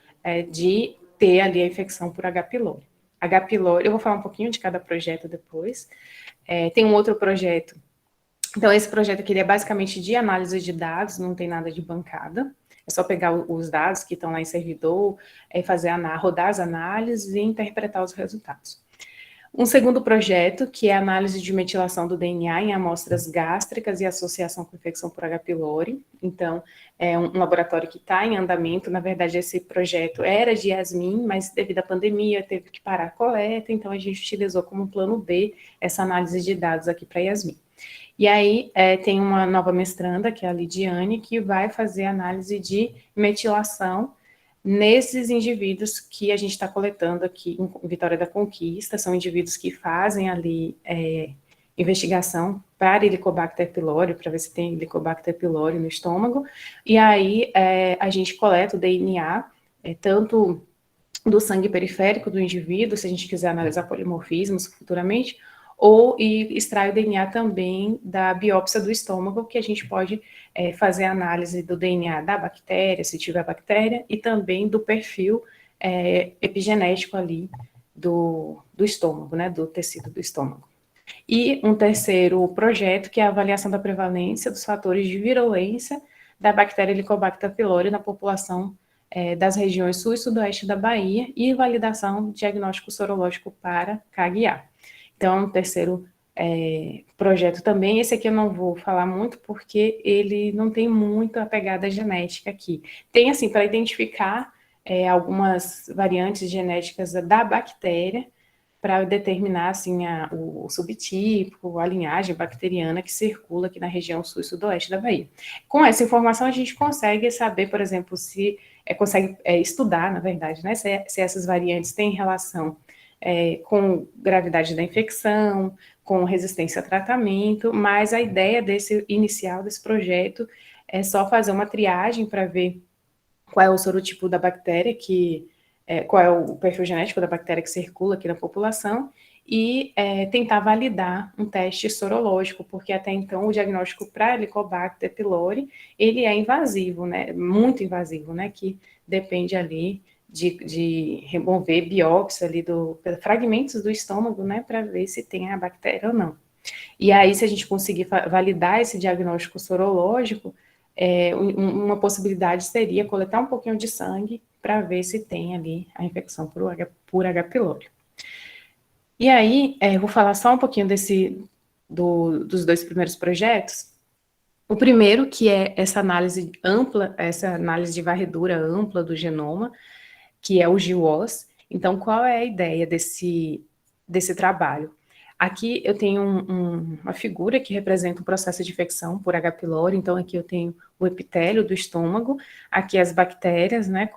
de ter ali a infecção por H. pylori. H. pylori, eu vou falar um pouquinho de cada projeto depois. Tem um outro projeto. Então, esse projeto aqui é basicamente de análise de dados, não tem nada de bancada. É só pegar os dados que estão lá em servidor, rodar as análises e interpretar os resultados. Um segundo projeto, que é a análise de metilação do DNA em amostras gástricas e associação com infecção por H. pylori. Então, é um laboratório que está em andamento. Na verdade, esse projeto era de Yasmin, mas devido à pandemia teve que parar a coleta, então a gente utilizou como plano B essa análise de dados aqui para Yasmin. E aí tem uma nova mestranda, que é a Lidiane, que vai fazer análise de metilação nesses indivíduos que a gente está coletando aqui em Vitória da Conquista. São indivíduos que fazem ali investigação para Helicobacter pylori, para ver se tem Helicobacter pylori no estômago, e aí a gente coleta o DNA, tanto do sangue periférico do indivíduo, se a gente quiser analisar polimorfismos futuramente, e extrai o DNA também da biópsia do estômago, que a gente pode fazer análise do DNA da bactéria, se tiver bactéria, e também do perfil epigenético ali do estômago, né, do tecido do estômago. E um terceiro projeto, que é a avaliação da prevalência dos fatores de virulência da bactéria Helicobacter pylori na população das regiões sul e sudoeste da Bahia e validação de diagnóstico sorológico para CAG-A. Então, um terceiro projeto também, esse aqui eu não vou falar muito porque ele não tem muito a pegada genética aqui. Tem, assim, para identificar algumas variantes genéticas da bactéria, para determinar assim, o subtipo, a linhagem bacteriana que circula aqui na região sul e sudoeste da Bahia. Com essa informação, a gente consegue saber, por exemplo, se consegue estudar, na verdade, né, se essas variantes têm relação com gravidade da infecção, com resistência a tratamento, mas a ideia inicial desse projeto é só fazer uma triagem para ver qual é o sorotipo da bactéria qual é o perfil genético da bactéria que circula aqui na população e tentar validar um teste sorológico, porque até então o diagnóstico para Helicobacter pylori, ele é invasivo, né, muito invasivo, né, que depende ali de remover biópsia ali fragmentos do estômago, né, para ver se tem a bactéria ou não. E aí, se a gente conseguir validar esse diagnóstico sorológico, uma possibilidade seria coletar um pouquinho de sangue para ver se tem ali a infecção por H. pylori. E aí, vou falar só um pouquinho dos dois primeiros projetos. O primeiro, que é essa análise ampla, essa análise de varredura ampla do genoma, que é o GWAS. Então, qual é a ideia desse trabalho? Aqui eu tenho uma figura que representa o processo de infecção por H. pylori, então aqui eu tenho o epitélio do estômago, aqui as bactérias, né,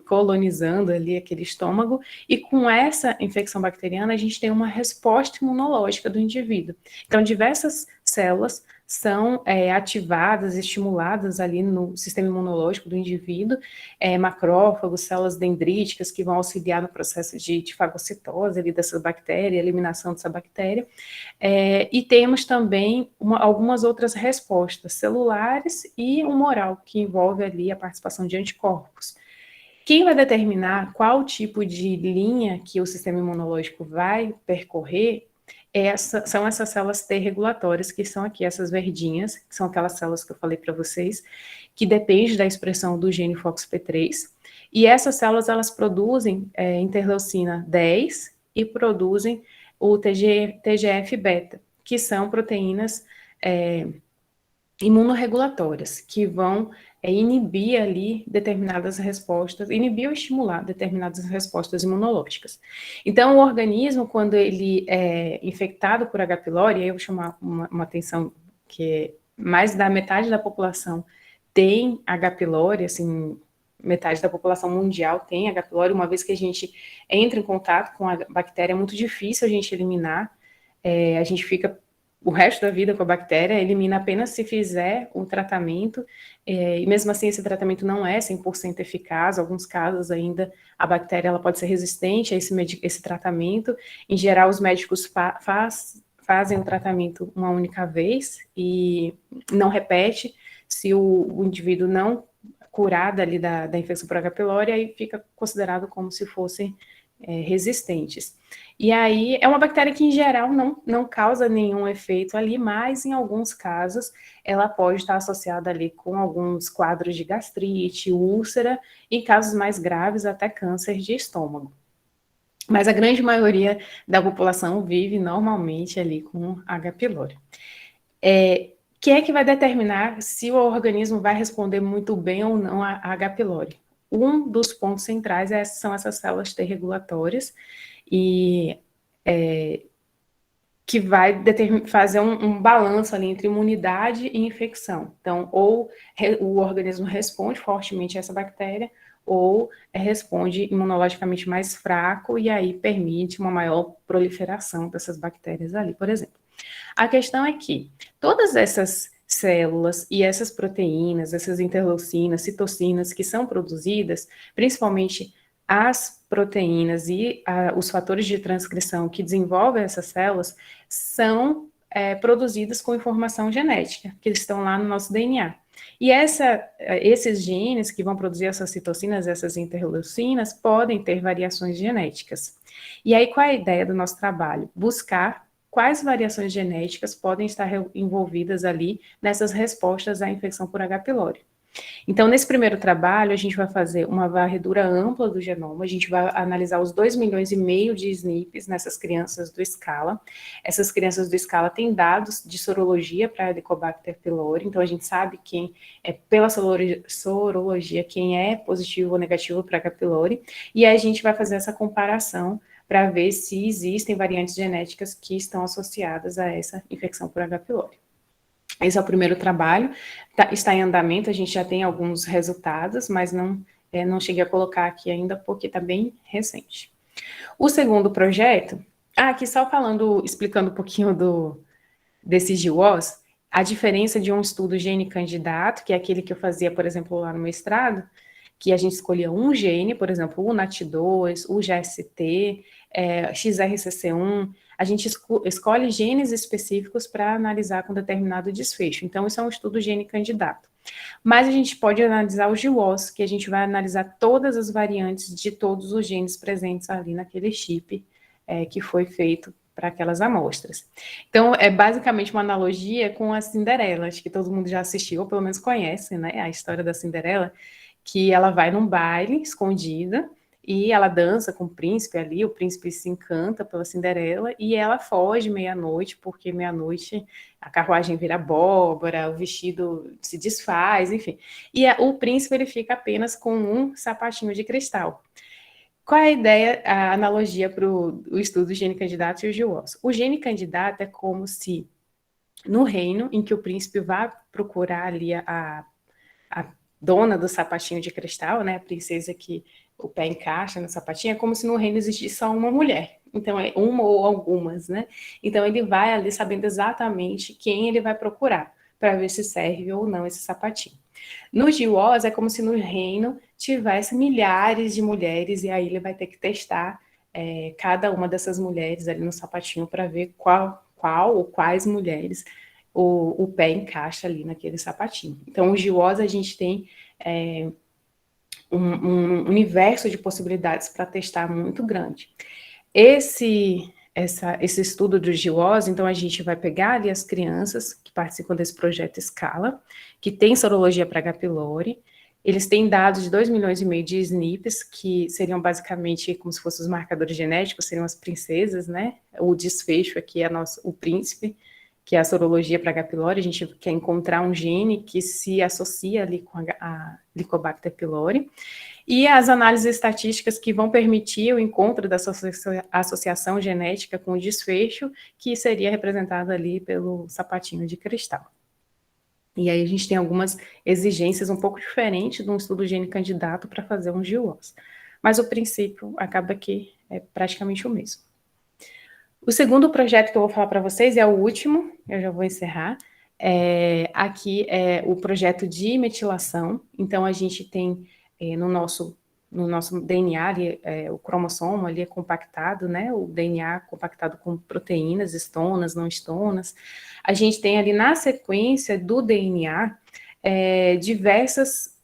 colonizando ali aquele estômago, e com essa infecção bacteriana a gente tem uma resposta imunológica do indivíduo. Então, diversas células são ativadas, estimuladas ali no sistema imunológico do indivíduo, macrófagos, células dendríticas que vão auxiliar no processo de fagocitose ali dessa bactéria, eliminação dessa bactéria, e temos também algumas outras respostas celulares e humoral, que envolve ali a participação de anticorpos. Quem vai determinar qual tipo de linha que o sistema imunológico vai percorrer são essas células T regulatórias, que são aqui essas verdinhas, que são aquelas células que eu falei para vocês, que dependem da expressão do gene FOXP3, e essas células, elas produzem interleucina 10 e produzem o TGF-beta, que são proteínas imunorregulatórias, que vão inibir ali determinadas respostas, inibir ou estimular determinadas respostas imunológicas. Então, o organismo, quando ele é infectado por H. pylori, aí eu vou chamar uma atenção que mais da metade da população tem H. pylori, assim, metade da população mundial tem H. pylori, uma vez que a gente entra em contato com a bactéria, é muito difícil a gente eliminar, a gente fica o resto da vida com a bactéria, elimina apenas se fizer o tratamento, e mesmo assim esse tratamento não é 100% eficaz, em alguns casos ainda a bactéria ela pode ser resistente a esse tratamento. Em geral, os médicos fazem o tratamento uma única vez e não repete. Se o indivíduo não curar dali da infecção por H. pylori, aí fica considerado como se fossem resistentes. E aí, é uma bactéria que, em geral, não causa nenhum efeito ali, mas, em alguns casos, ela pode estar associada ali com alguns quadros de gastrite, úlcera, e, em casos mais graves, até câncer de estômago. Mas a grande maioria da população vive normalmente ali com H. pylori. Quem é que vai determinar se o organismo vai responder muito bem ou não a H. pylori? Um dos pontos centrais são essas células T regulatórias, e que vai fazer um balanço ali entre imunidade e infecção. Então, ou o organismo responde fortemente a essa bactéria, ou responde imunologicamente mais fraco, e aí permite uma maior proliferação dessas bactérias ali, por exemplo. A questão é que todas essas células e essas proteínas, essas interleucinas, citocinas que são produzidas, principalmente as proteínas e os fatores de transcrição que desenvolvem essas células, são produzidas com informação genética, que estão lá no nosso DNA. E esses genes que vão produzir essas citocinas, essas interleucinas, podem ter variações genéticas. E aí, qual é a ideia do nosso trabalho? Buscar quais variações genéticas podem estar envolvidas ali nessas respostas à infecção por H. pylori. Então, nesse primeiro trabalho, a gente vai fazer uma varredura ampla do genoma, a gente vai analisar os 2,5 milhões de SNPs nessas crianças do Scala. Essas crianças do Scala têm dados de sorologia para Helicobacter pylori, então a gente sabe quem pela sorologia, quem é positivo ou negativo para H. pylori, e aí a gente vai fazer essa comparação para ver se existem variantes genéticas que estão associadas a essa infecção por H. pylori. Esse é o primeiro trabalho, está em andamento, a gente já tem alguns resultados, mas não cheguei a colocar aqui ainda porque está bem recente. O segundo projeto, aqui só explicando um pouquinho desse GWAS, a diferença de um estudo gene candidato, que é aquele que eu fazia, por exemplo, lá no mestrado, que a gente escolhia um gene, por exemplo, o NAT2, o GST, XRCC1, a gente escolhe genes específicos para analisar com determinado desfecho. Então, isso é um estudo gene candidato. Mas a gente pode analisar o GWAS, que a gente vai analisar todas as variantes de todos os genes presentes ali naquele chip que foi feito para aquelas amostras. Então, é basicamente uma analogia com a Cinderela, acho que todo mundo já assistiu, ou pelo menos conhece, né, a história da Cinderela, que ela vai num baile escondida, e ela dança com o príncipe ali, o príncipe se encanta pela Cinderela, e ela foge meia-noite, porque meia-noite a carruagem vira abóbora, o vestido se desfaz, enfim. E o príncipe ele fica apenas com um sapatinho de cristal. Qual é a ideia, a analogia para o estudo do gene candidato e o GWAS? O gene candidato é como se, no reino em que o príncipe vai procurar ali a dona do sapatinho de cristal, né, a princesa que o pé encaixa no sapatinho, é como se no reino existisse só uma mulher. Então, é uma ou algumas, né? Então, ele vai ali sabendo exatamente quem ele vai procurar, para ver se serve ou não esse sapatinho. No GWAS, é como se no reino tivesse milhares de mulheres, e aí ele vai ter que testar cada uma dessas mulheres ali no sapatinho para ver qual ou quais mulheres o pé encaixa ali naquele sapatinho. Então, o GWAS, a gente tem um universo de possibilidades para testar muito grande. Esse estudo do GWAS, então a gente vai pegar ali as crianças que participam desse projeto Scala, que tem sorologia para H. pylori, eles têm dados de 2,5 milhões de SNPs, que seriam basicamente como se fossem os marcadores genéticos, seriam as princesas, né? O desfecho aqui é o príncipe, que é a sorologia para H. pylori. A gente quer encontrar um gene que se associa ali com a Helicobacter pylori, e as análises estatísticas que vão permitir o encontro dessa associação genética com o desfecho, que seria representado ali pelo sapatinho de cristal. E aí a gente tem algumas exigências um pouco diferentes de um estudo gene candidato para fazer um GWAS. Mas o princípio acaba que é praticamente o mesmo. O segundo projeto que eu vou falar para vocês é o último, eu já vou encerrar. Aqui é o projeto de metilação. Então, a gente tem no nosso DNA, ali, o cromossomo ali é compactado, né? O DNA compactado com proteínas, estonas, não estonas. A gente tem ali na sequência do DNA diversas...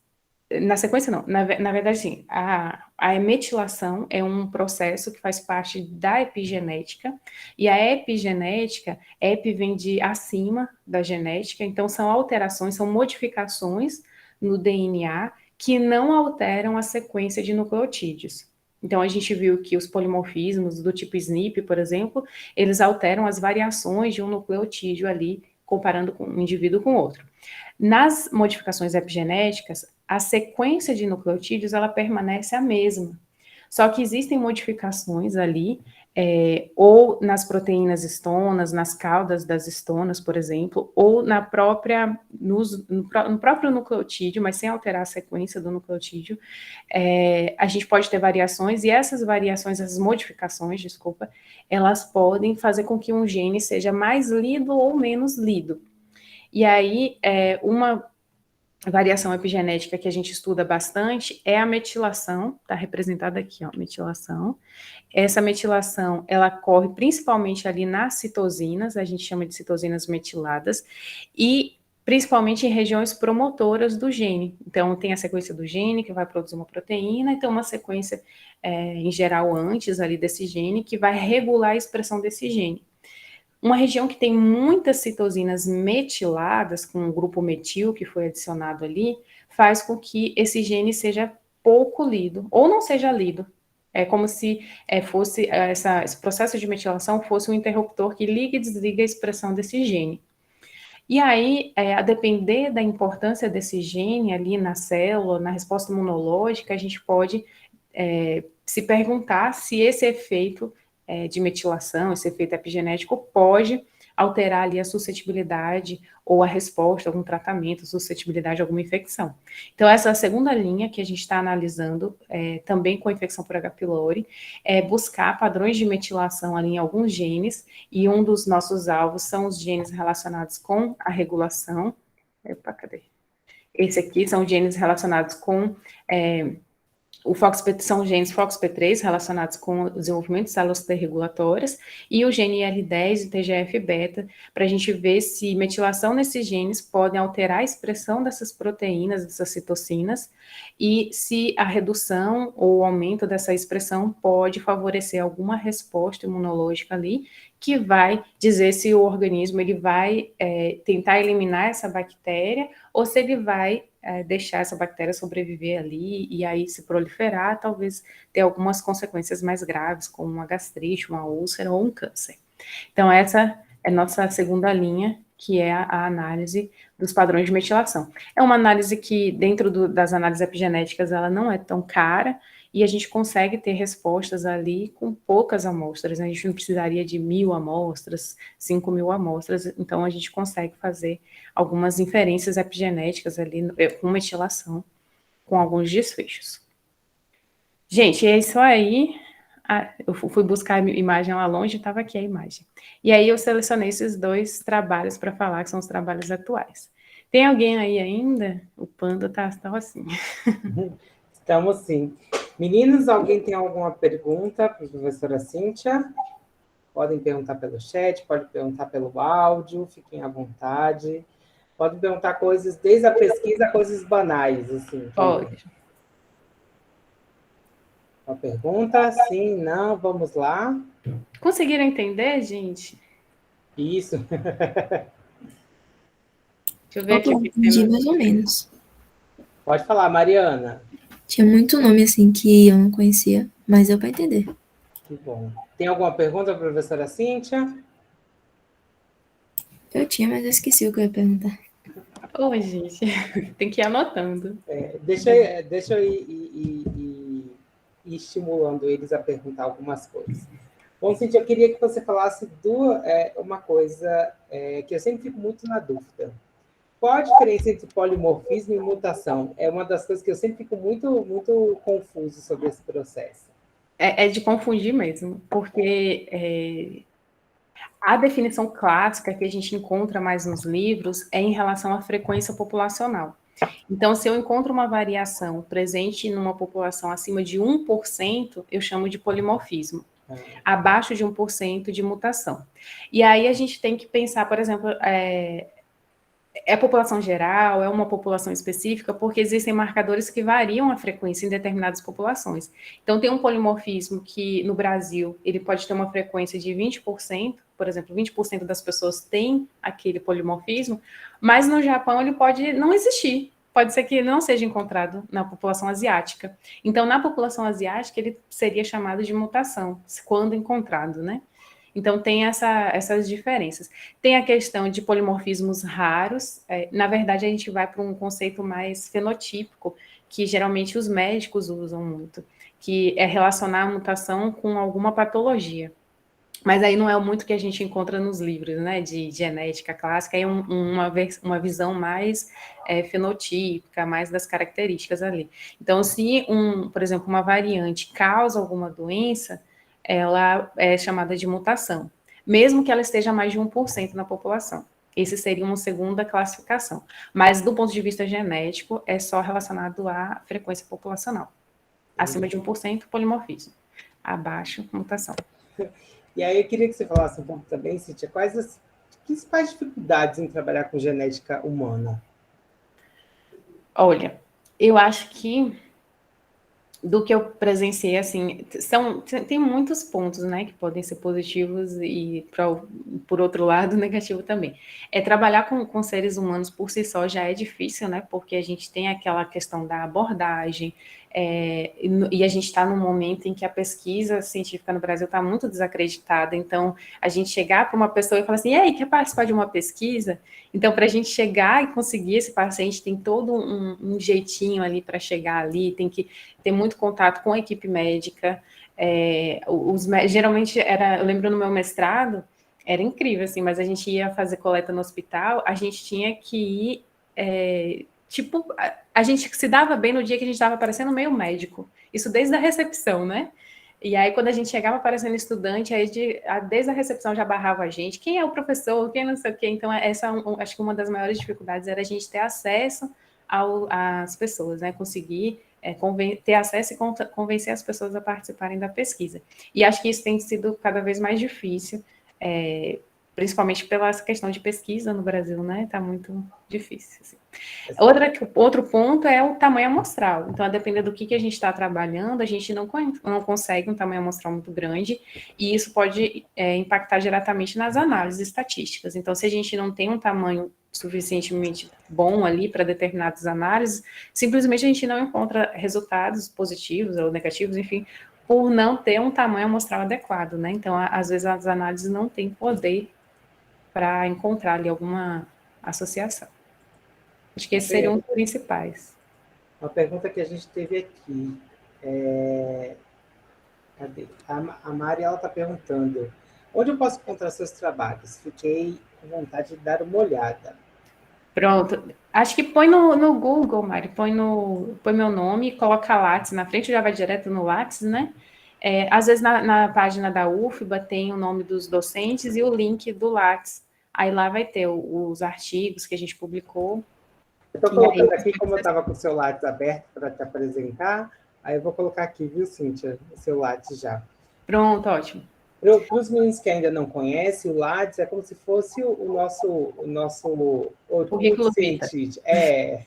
Na sequência, não. Na verdade, sim. A metilação é um processo que faz parte da epigenética, e a epigenética, epi vem de acima da genética, então são alterações, são modificações no DNA que não alteram a sequência de nucleotídeos. Então, a gente viu que os polimorfismos do tipo SNP, por exemplo, eles alteram as variações de um nucleotídeo ali, comparando um indivíduo com outro. Nas modificações epigenéticas, a sequência de nucleotídeos ela permanece a mesma. Só que existem modificações ali ou nas proteínas estonas, nas caudas das estonas, por exemplo, ou no próprio nucleotídeo, mas sem alterar a sequência do nucleotídeo, a gente pode ter variações, e essas variações, essas modificações, desculpa, elas podem fazer com que um gene seja mais lido ou menos lido. E aí, uma variação epigenética que a gente estuda bastante é a metilação, está representada aqui, ó, metilação. Essa metilação, ela ocorre principalmente ali nas citosinas, a gente chama de citosinas metiladas, e principalmente em regiões promotoras do gene. Então, tem a sequência do gene, que vai produzir uma proteína, e tem uma sequência, em geral, antes ali desse gene, que vai regular a expressão desse gene. Uma região que tem muitas citosinas metiladas, com um grupo metil que foi adicionado ali, faz com que esse gene seja pouco lido, ou não seja lido. É como se fosse esse processo de metilação fosse um interruptor que liga e desliga a expressão desse gene. E aí, a depender da importância desse gene ali na célula, na resposta imunológica, a gente pode se perguntar se esse efeito de metilação, esse efeito epigenético, pode alterar ali a suscetibilidade ou a resposta a algum tratamento, suscetibilidade a alguma infecção. Então, essa é a segunda linha que a gente está analisando, também com a infecção por H. pylori, é buscar padrões de metilação ali em alguns genes, e um dos nossos alvos são os genes relacionados com a regulação. Opa, cadê? Esse aqui são genes relacionados com são genes FOXP3 relacionados com o desenvolvimento de células T-regulatórias e o gene IL-10 e TGF-beta, para a gente ver se metilação nesses genes podem alterar a expressão dessas proteínas, dessas citocinas, e se a redução ou o aumento dessa expressão pode favorecer alguma resposta imunológica ali, que vai dizer se o organismo ele vai tentar eliminar essa bactéria ou se ele vai deixar essa bactéria sobreviver ali e aí se proliferar, talvez ter algumas consequências mais graves, como uma gastrite, uma úlcera ou um câncer. Então, essa é nossa segunda linha, que é a análise dos padrões de metilação. É uma análise que, dentro das análises epigenéticas, ela não é tão cara, e a gente consegue ter respostas ali com poucas amostras. A gente não precisaria de 1.000 amostras, 5.000 amostras, então a gente consegue fazer algumas inferências epigenéticas ali com metilação, com alguns desfechos. Gente, é isso aí. Eu fui buscar a imagem lá longe, estava aqui a imagem. E aí eu selecionei esses 2 trabalhos para falar, que são os trabalhos atuais. Tem alguém aí ainda? O Panda tá assim. Estamos sim. Meninos, alguém tem alguma pergunta para a professora Cíntia? Podem perguntar pelo chat, pode perguntar pelo áudio, fiquem à vontade. Pode perguntar coisas, desde a pesquisa, coisas banais, assim. Pode. Uma pergunta? Sim, não, vamos lá. Conseguiram entender, gente? Isso. Deixa eu ver aqui. Entendi mais ou menos. Pode falar, Mariana. Tinha muito nome assim que eu não conhecia, mas deu para entender. Que bom. Tem alguma pergunta, professora Cíntia? Eu tinha, mas eu esqueci o que eu ia perguntar. Oi, gente. Tem que ir anotando. Deixa eu ir estimulando eles a perguntar algumas coisas. Bom, Cíntia, eu queria que você falasse uma coisa que eu sempre fico muito na dúvida. Qual a diferença entre polimorfismo e mutação? É uma das coisas que eu sempre fico muito, muito confuso sobre esse processo. É de confundir mesmo, porque a definição clássica que a gente encontra mais nos livros é em relação à frequência populacional. Então, se eu encontro uma variação presente numa população acima de 1%, eu chamo de polimorfismo. Abaixo de 1% de mutação. E aí a gente tem que pensar, por exemplo, é população geral, é uma população específica, porque existem marcadores que variam a frequência em determinadas populações. Então, tem um polimorfismo que, no Brasil, ele pode ter uma frequência de 20%, por exemplo, 20% das pessoas têm aquele polimorfismo, mas no Japão ele pode não existir. Pode ser que não seja encontrado na população asiática. Então, na população asiática, ele seria chamado de mutação, quando encontrado, né? Então, tem essas diferenças. Tem a questão de polimorfismos raros. Na verdade, a gente vai para um conceito mais fenotípico, que geralmente os médicos usam muito, que é relacionar a mutação com alguma patologia. Mas aí não é muito que a gente encontra nos livros, né, de genética clássica, é uma visão mais fenotípica, mais das características ali. Então, se, por exemplo, uma variante causa alguma doença, ela é chamada de mutação, mesmo que ela esteja mais de 1% na população. Esse seria uma segunda classificação. Mas, do ponto de vista genético, é só relacionado à frequência populacional. Acima de 1%, polimorfismo. Abaixo, mutação. E aí eu queria que você falasse um pouco também, Cíntia, quais as principais dificuldades em trabalhar com genética humana? Olha, eu acho que do que eu presenciei, assim, tem muitos pontos, né, que podem ser positivos e, por outro lado, negativo também. Trabalhar com seres humanos por si só já é difícil, né, porque a gente tem aquela questão da abordagem, e a gente está num momento em que a pesquisa científica no Brasil está muito desacreditada, então a gente chegar para uma pessoa e falar assim, ei, quer participar de uma pesquisa? Então, para a gente chegar e conseguir esse paciente, tem todo um jeitinho ali para chegar ali, tem que ter muito contato com a equipe médica. Geralmente, eu lembro no meu mestrado, era incrível, assim, mas a gente ia fazer coleta no hospital, a gente tinha que ir, a gente se dava bem no dia que a gente estava parecendo meio médico. Isso desde a recepção, né? E aí, quando a gente chegava parecendo estudante, aí desde a recepção já barrava a gente. Quem é o professor? Quem não sei o quê? Então, acho que uma das maiores dificuldades era a gente ter acesso às pessoas, né? Conseguir ter acesso e convencer as pessoas a participarem da pesquisa. E acho que isso tem sido cada vez mais difícil, principalmente pela questão de pesquisa no Brasil, né? Está muito difícil. Assim. Outro ponto é o tamanho amostral. Então, a depender do que a gente está trabalhando, a gente não consegue um tamanho amostral muito grande, e isso pode impactar diretamente nas análises estatísticas. Então, se a gente não tem um tamanho suficientemente bom ali para determinadas análises, simplesmente a gente não encontra resultados positivos ou negativos, enfim, por não ter um tamanho amostral adequado, né? Então, às vezes, as análises não têm poder para encontrar ali alguma associação. Acho que esses seriam os principais. Uma pergunta que a gente teve aqui. Cadê? A Mari está perguntando: onde eu posso encontrar seus trabalhos? Fiquei com vontade de dar uma olhada. Pronto. Acho que põe no Google, Mari. Põe meu nome, coloca Lattes na frente, já vai direto no Lattes, né? Às vezes na página da UFBA tem o nome dos docentes e o link do Lattes. Aí lá vai ter os artigos que a gente publicou. Eu estou colocando aqui, como eu estava com o seu Lattes aberto para te apresentar, aí eu vou colocar aqui, viu, Cíntia, o seu Lattes já. Pronto, ótimo. Para os meninos que ainda não conhecem, o Lattes é como se fosse o nosso currículo científico. É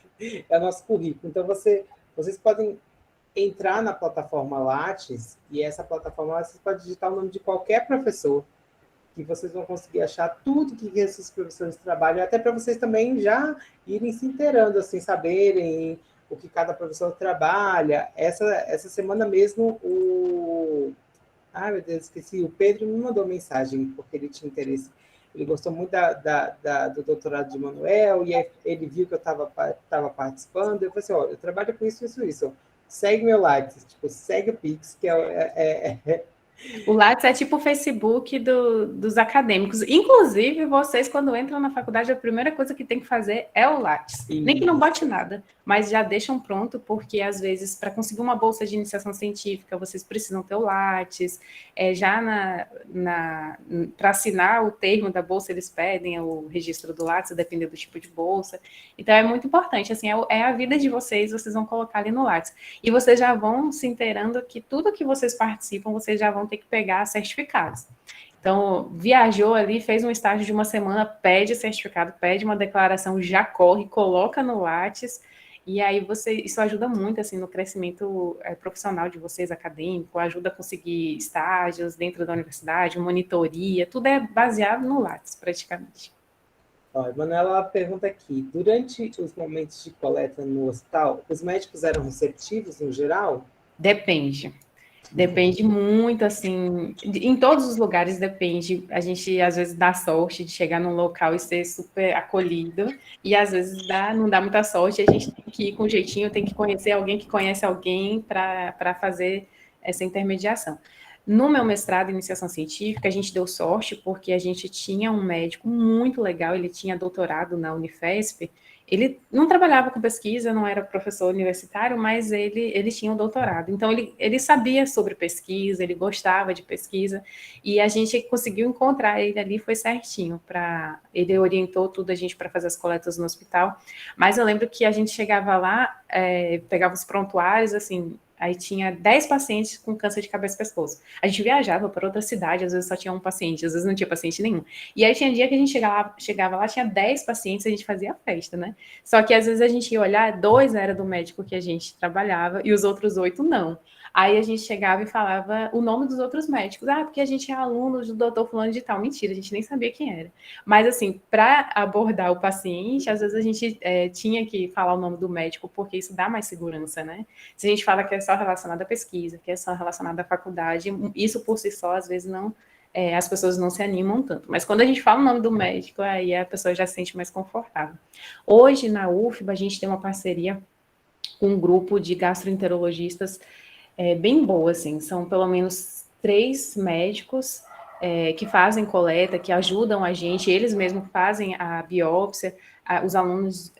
o nosso currículo. Então, vocês podem entrar na plataforma Lattes, e essa plataforma vocês podem digitar o nome de qualquer professor, que vocês vão conseguir achar tudo que esses professores trabalham, até para vocês também já irem se inteirando, assim, saberem o que cada professor trabalha. Essa semana mesmo, Ai, meu Deus, esqueci. O Pedro me mandou mensagem, porque ele tinha interesse. Ele gostou muito do doutorado de Manuel, e ele viu que eu estava participando. Eu falei assim, eu trabalho com isso. Segue meu like, segue o Pix, que O Lattes é tipo o Facebook dos acadêmicos. Inclusive, vocês, quando entram na faculdade, a primeira coisa que tem que fazer é o Lattes. Isso. Nem que não bote nada, mas já deixam pronto, porque, às vezes, para conseguir uma bolsa de iniciação científica, vocês precisam ter o Lattes. Para assinar o termo da bolsa, eles pedem o registro do Lattes, dependendo do tipo de bolsa. Então, é muito importante. Assim, é a vida de vocês vão colocar ali no Lattes. E vocês já vão se inteirando que tudo que vocês participam, vocês já vão ter que pegar certificados. Então, viajou ali, fez um estágio de uma semana, pede certificado, pede uma declaração, já corre, coloca no Lattes, e aí isso ajuda muito, assim, no crescimento profissional de vocês, acadêmico, ajuda a conseguir estágios dentro da universidade, monitoria, tudo é baseado no Lattes, praticamente. A Manuela pergunta aqui, durante os momentos de coleta no hospital, os médicos eram receptivos, no geral? Depende muito, assim, em todos os lugares depende. A gente, às vezes, dá sorte de chegar num local e ser super acolhido, e às vezes não dá muita sorte, a gente tem que ir com jeitinho, tem que conhecer alguém que conhece alguém para fazer essa intermediação. No meu mestrado em iniciação científica, a gente deu sorte porque a gente tinha um médico muito legal, ele tinha doutorado na Unifesp, ele não trabalhava com pesquisa, não era professor universitário, mas ele tinha um doutorado. Então, ele sabia sobre pesquisa, ele gostava de pesquisa, e a gente conseguiu encontrar ele ali, foi certinho. Ele orientou tudo a gente para fazer as coletas no hospital. Mas eu lembro que a gente chegava lá, pegava os prontuários, assim, aí tinha 10 pacientes com câncer de cabeça e pescoço. A gente viajava para outra cidade, às vezes só tinha um paciente, às vezes não tinha paciente nenhum. E aí tinha dia que a gente chegava lá, tinha 10 pacientes, a gente fazia festa, né? Só que às vezes a gente ia olhar, 2 era do médico que a gente trabalhava e os outros 8 não. Aí a gente chegava e falava o nome dos outros médicos. Ah, porque a gente é aluno do doutor fulano de tal. Mentira, a gente nem sabia quem era. Mas, assim, para abordar o paciente, às vezes a gente tinha que falar o nome do médico, porque isso dá mais segurança, né? Se a gente fala que é só relacionado à pesquisa, que é só relacionado à faculdade, isso por si só, às vezes, não... as pessoas não se animam tanto. Mas quando a gente fala o nome do médico, aí a pessoa já se sente mais confortável. Hoje, na UFBA, a gente tem uma parceria com um grupo de gastroenterologistas bem boa, assim. São pelo menos 3 médicos que fazem coleta, que ajudam a gente, eles mesmos fazem a biópsia, os alunos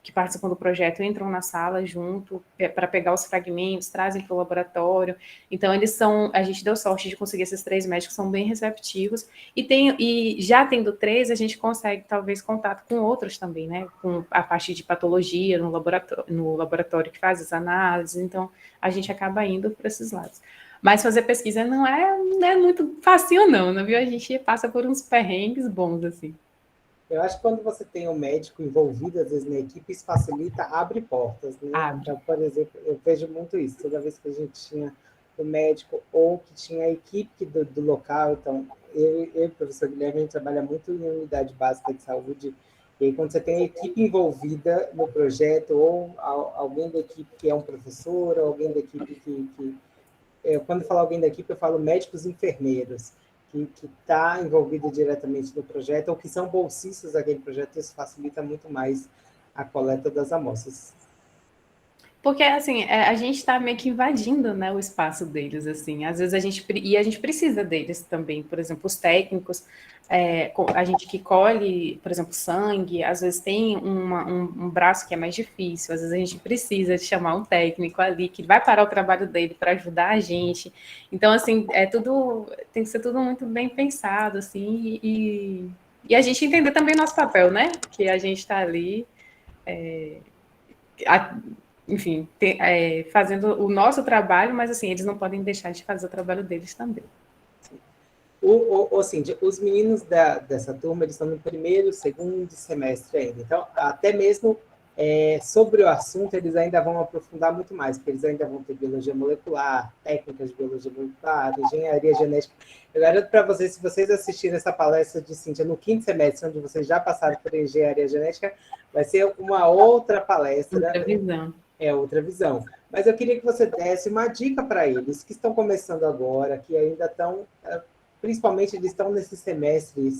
que participam do projeto entram na sala junto para pegar os fragmentos, trazem para o laboratório. Então, a gente deu sorte de conseguir esses 3 médicos, são bem receptivos, e já tendo 3, a gente consegue, talvez, contato com outros também, né? Com a parte de patologia no laboratório que faz as análises, então a gente acaba indo para esses lados. Mas fazer pesquisa não é muito fácil, não, viu? A gente passa por uns perrengues bons, assim. Eu acho que quando você tem um médico envolvido, às vezes, na equipe, isso facilita, abre portas, né? Abre. Então, por exemplo, eu vejo muito isso. Toda vez que a gente tinha o médico ou que tinha a equipe do local, então, eu e o professor Guilherme, a gente trabalha muito em unidade básica de saúde, e aí, quando você tem a equipe envolvida no projeto, ou alguém da equipe que é um professor, ou alguém da equipe quando eu falo alguém da equipe, eu falo médicos e enfermeiros, que está envolvido diretamente no projeto, ou que são bolsistas daquele projeto, isso facilita muito mais a coleta das amostras. Porque, assim, a gente está meio que invadindo, né, o espaço deles, assim. Às vezes a gente precisa deles também. Por exemplo, os técnicos, a gente que colhe, por exemplo, sangue, às vezes tem um braço que é mais difícil, às vezes a gente precisa de chamar um técnico ali que vai parar o trabalho dele para ajudar a gente. Então, assim, tem que ser tudo muito bem pensado, assim, e a gente entender também nosso papel, né? Que a gente está ali. Enfim, fazendo o nosso trabalho, mas assim, eles não podem deixar de fazer o trabalho deles também. Cindy, os meninos dessa turma, eles estão no primeiro, segundo semestre ainda. Então, até mesmo sobre o assunto, eles ainda vão aprofundar muito mais, porque eles ainda vão ter biologia molecular, técnicas de biologia molecular, engenharia genética. Eu garanto para vocês, se vocês assistirem essa palestra de Cíntia no 5º semestre, onde vocês já passaram por engenharia genética, vai ser uma outra palestra. Outra visão. Outra visão. Mas eu queria que você desse uma dica para eles que estão começando agora, que ainda estão, principalmente eles estão nesse semestre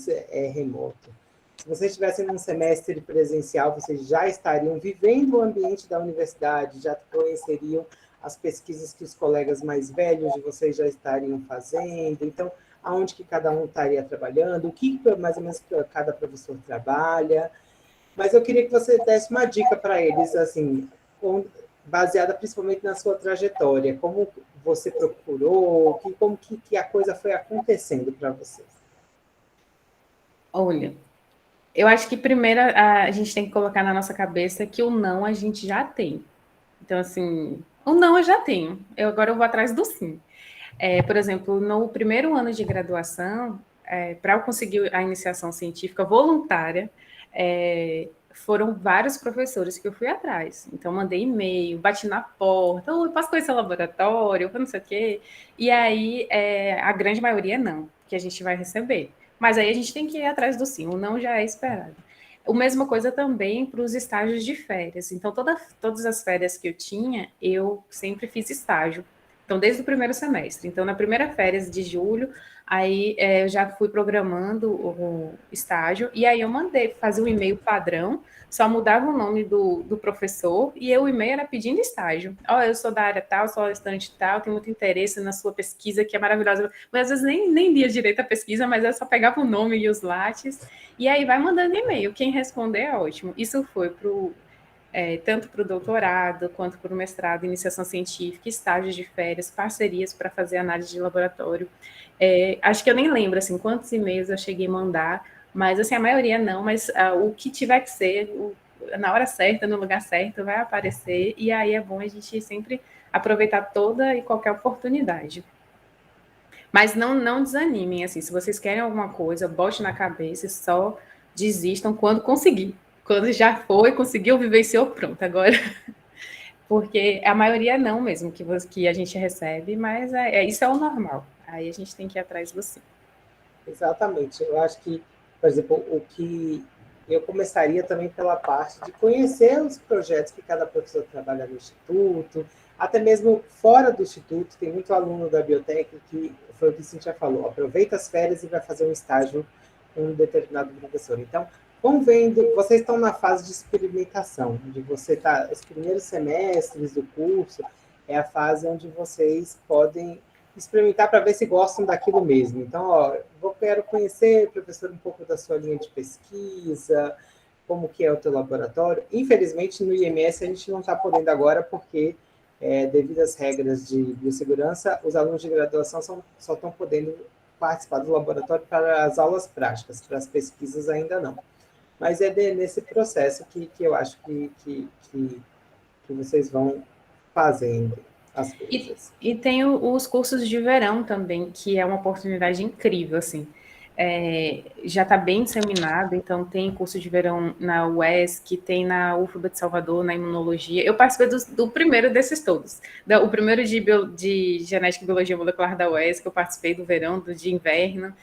remoto. Se vocês estivessem num semestre presencial, vocês já estariam vivendo o ambiente da universidade, já conheceriam as pesquisas que os colegas mais velhos de vocês já estariam fazendo. Então, aonde que cada um estaria trabalhando, o que mais ou menos cada professor trabalha. Mas eu queria que você desse uma dica para eles, assim, baseada principalmente na sua trajetória, como você procurou, como que a coisa foi acontecendo para você. Olha, eu acho que primeiro a gente tem que colocar na nossa cabeça que o não a gente já tem. Então, assim, o não eu já tenho. Agora eu vou atrás do sim. Por exemplo, no primeiro ano de graduação, para eu conseguir a iniciação científica voluntária, foram vários professores que eu fui atrás. Então, mandei e-mail, bati na porta, eu posso conhecer o laboratório, não sei o quê. E aí, a grande maioria não, que a gente vai receber. Mas aí a gente tem que ir atrás do sim, o não já é esperado. A mesma coisa também para os estágios de férias. Então, todas as férias que eu tinha, eu sempre fiz estágio. Então, desde o primeiro semestre. Então, na primeira férias de julho, aí eu já fui programando o estágio, e aí eu mandei fazer um e-mail padrão, só mudava o nome do professor, e o e-mail era pedindo estágio. Ó, eu sou da área tal, sou estudante tal, tenho muito interesse na sua pesquisa, que é maravilhosa. Mas às vezes nem lia direito a pesquisa, mas eu só pegava o nome e os lates, e aí vai mandando e-mail. Quem responder é ótimo. Isso foi para tanto para o doutorado, quanto para o mestrado, iniciação científica, estágios de férias, parcerias para fazer análise de laboratório. Acho que eu nem lembro, assim, quantos e-mails eu cheguei a mandar, mas, assim, a maioria não, mas o que tiver que ser, na hora certa, no lugar certo, vai aparecer, e aí é bom a gente sempre aproveitar toda e qualquer oportunidade. Mas não desanimem, assim, se vocês querem alguma coisa, bote na cabeça e só desistam quando conseguir. Quando já foi, conseguiu, vivenciou, pronto, agora. Porque a maioria não mesmo que a gente recebe, mas isso é o normal. Aí a gente tem que ir atrás do sim. Exatamente. Eu acho que, por exemplo, o que eu começaria também pela parte de conhecer os projetos que cada professor trabalha no Instituto, até mesmo fora do Instituto, tem muito aluno da biotec que, foi o que a Cintia falou, aproveita as férias e vai fazer um estágio com um determinado professor. Então, vão vendo, vocês estão na fase de experimentação, onde você está, os primeiros semestres do curso, é a fase onde vocês podem experimentar para ver se gostam daquilo mesmo. Então, ó, quero conhecer, professor, um pouco da sua linha de pesquisa, como que é o teu laboratório. Infelizmente, no IMS a gente não está podendo agora, porque, devido às regras de biossegurança, os alunos de graduação só estão podendo participar do laboratório para as aulas práticas, para as pesquisas ainda não. Mas nesse processo que eu acho que vocês vão fazendo as coisas. E tem os cursos de verão também, que é uma oportunidade incrível, assim. Já está bem disseminado, então tem curso de verão na UESC, tem na UFBA de Salvador, na imunologia. Eu participei do primeiro desses todos. O primeiro de genética e biologia molecular da UESC, eu participei do verão, do de inverno.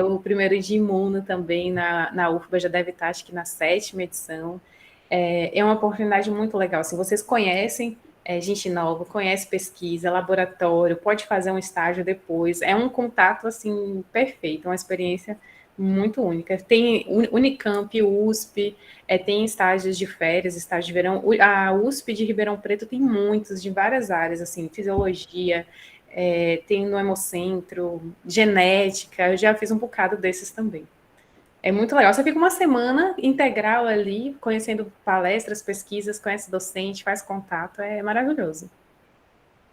O primeiro de imuno também na UFBA, já deve estar, acho que na 7ª edição. É uma oportunidade muito legal. Se vocês conhecem gente nova, conhece pesquisa, laboratório, pode fazer um estágio depois. É um contato, assim, perfeito, uma experiência muito única. Tem Unicamp, USP, tem estágios de férias, estágios de verão. A USP de Ribeirão Preto tem muitos, de várias áreas, assim, fisiologia, tem no Hemocentro, genética, eu já fiz um bocado desses também. É muito legal. Você fica uma semana integral ali, conhecendo palestras, pesquisas, conhece docente, faz contato, é maravilhoso.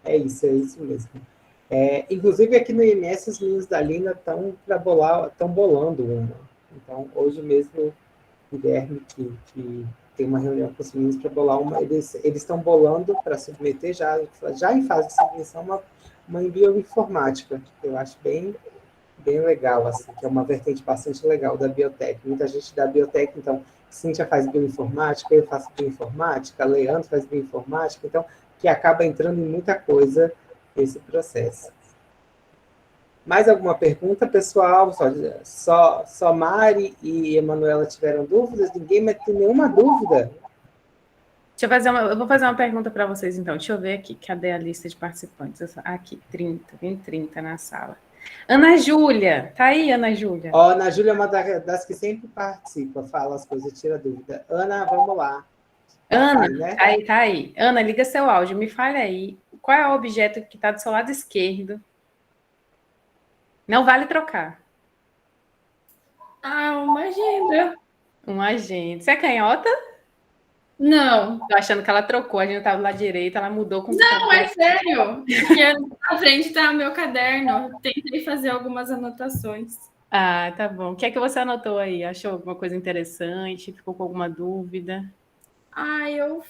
É isso mesmo. Inclusive, aqui no IMS, os meninos da Lina estão bolando uma. Então, hoje mesmo, o Guilherme, que tem uma reunião com os meninos para bolar uma, eles estão bolando para submeter, já em fase de submissão, uma em bioinformática. Eu acho bem legal, assim, que é uma vertente bastante legal da biotec. Muita gente da biotec, então, Cíntia faz bioinformática, eu faço bioinformática, Leandro faz bioinformática, então, que acaba entrando em muita coisa esse processo. Mais alguma pergunta, pessoal? Só Mari e Emanuela tiveram dúvidas? Ninguém mais tem nenhuma dúvida? Eu vou fazer uma pergunta para vocês, então. Deixa eu ver aqui, cadê a lista de participantes? Aqui, 30, tem 30 na sala. Ana Júlia, tá aí, Ana Júlia? Ana Júlia é uma das que sempre participa, fala as coisas, tira dúvida. Ana, vamos lá. Ana, né? Tá aí. Ana, liga seu áudio, me fale aí. Qual é o objeto que está do seu lado esquerdo? Não vale trocar. Uma agenda. Uma agenda. Você é canhota? Não. Tô achando que ela trocou, a gente estava do lado direito, ela mudou com... Não, é sério. Porque na frente está o meu caderno. Tentei fazer algumas anotações. Ah, tá bom. O que é que você anotou aí? Achou alguma coisa interessante? Ficou com alguma dúvida? Eu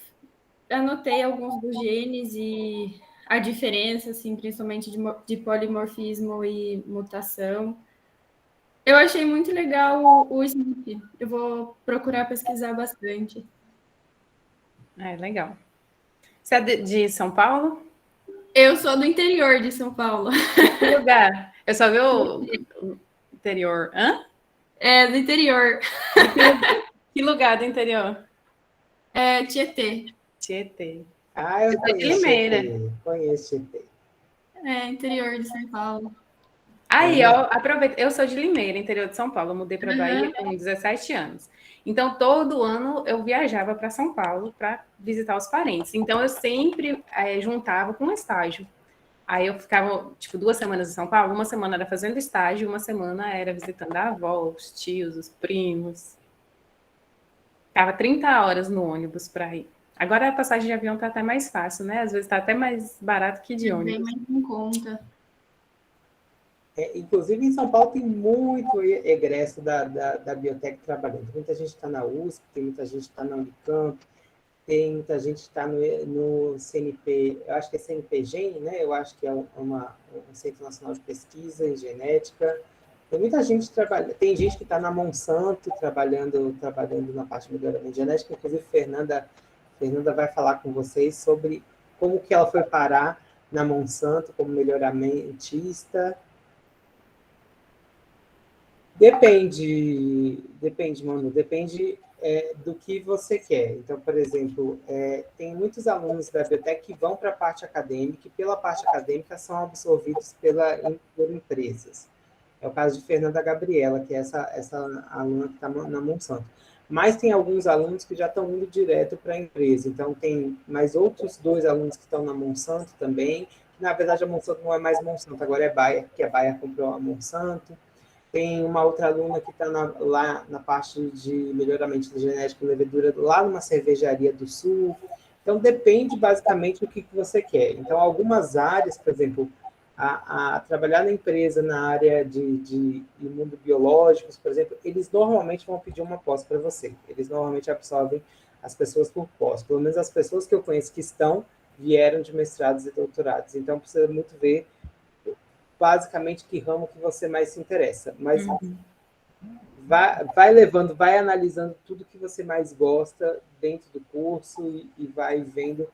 anotei alguns dos genes e a diferença, assim, principalmente de polimorfismo e mutação. Eu achei muito legal o SNP. Eu vou procurar pesquisar bastante. Legal. Você é de São Paulo? Eu sou do interior de São Paulo. Que lugar? Eu só vi o interior. Hã? Do interior. Que lugar do interior? Tietê. Tietê. Eu conheço Tietê. Interior de São Paulo. Aí, ó, aproveita. Eu sou de Limeira, interior de São Paulo. Eu mudei para Bahia com 17 anos. Então, todo ano eu viajava para São Paulo para visitar os parentes. Então, eu sempre juntava com um estágio. Aí eu ficava, tipo, 2 semanas em São Paulo, uma semana era fazendo estágio, uma semana era visitando a avó, os tios, os primos. Ficava 30 horas no ônibus para ir. Agora a passagem de avião tá até mais fácil, né? Às vezes tá até mais barato que de Bem ônibus. mais em conta. Inclusive, em São Paulo tem muito egresso da biotech trabalhando. Muita gente está na USP, tem muita gente que está na Unicamp, tem muita gente que está no CNP, eu acho que é CNPGEM, né? Eu acho que é um Centro Nacional de Pesquisa em Genética. Tem muita gente trabalhando, tem gente que está na Monsanto trabalhando na parte de melhoramento genético. Inclusive, Fernanda vai falar com vocês sobre como que ela foi parar na Monsanto como melhoramentista. Depende, Manu, depende do que você quer. Então, por exemplo, tem muitos alunos da biotech que vão para a parte acadêmica e pela parte acadêmica são absorvidos por empresas. É o caso de Fernanda Gabriela, que é essa aluna que está na Monsanto. Mas tem alguns alunos que já estão indo direto para a empresa. Então, tem mais outros 2 alunos que estão na Monsanto também. Na verdade, a Monsanto não é mais Monsanto, agora é Bayer, porque a Bayer comprou a Monsanto. Tem uma outra aluna que está lá na parte de melhoramento de genética e levedura, lá numa cervejaria do Sul. Então, depende basicamente do que você quer. Então, algumas áreas, por exemplo, a trabalhar na empresa na área de imunobiológicos, por exemplo, eles normalmente vão pedir uma pós para você. Eles normalmente absorvem as pessoas por pós. Pelo menos as pessoas que eu conheço que vieram de mestrados e doutorados. Então, precisa muito ver basicamente que ramo que você mais se interessa. Mas vai analisando tudo que você mais gosta dentro do curso e vai vendo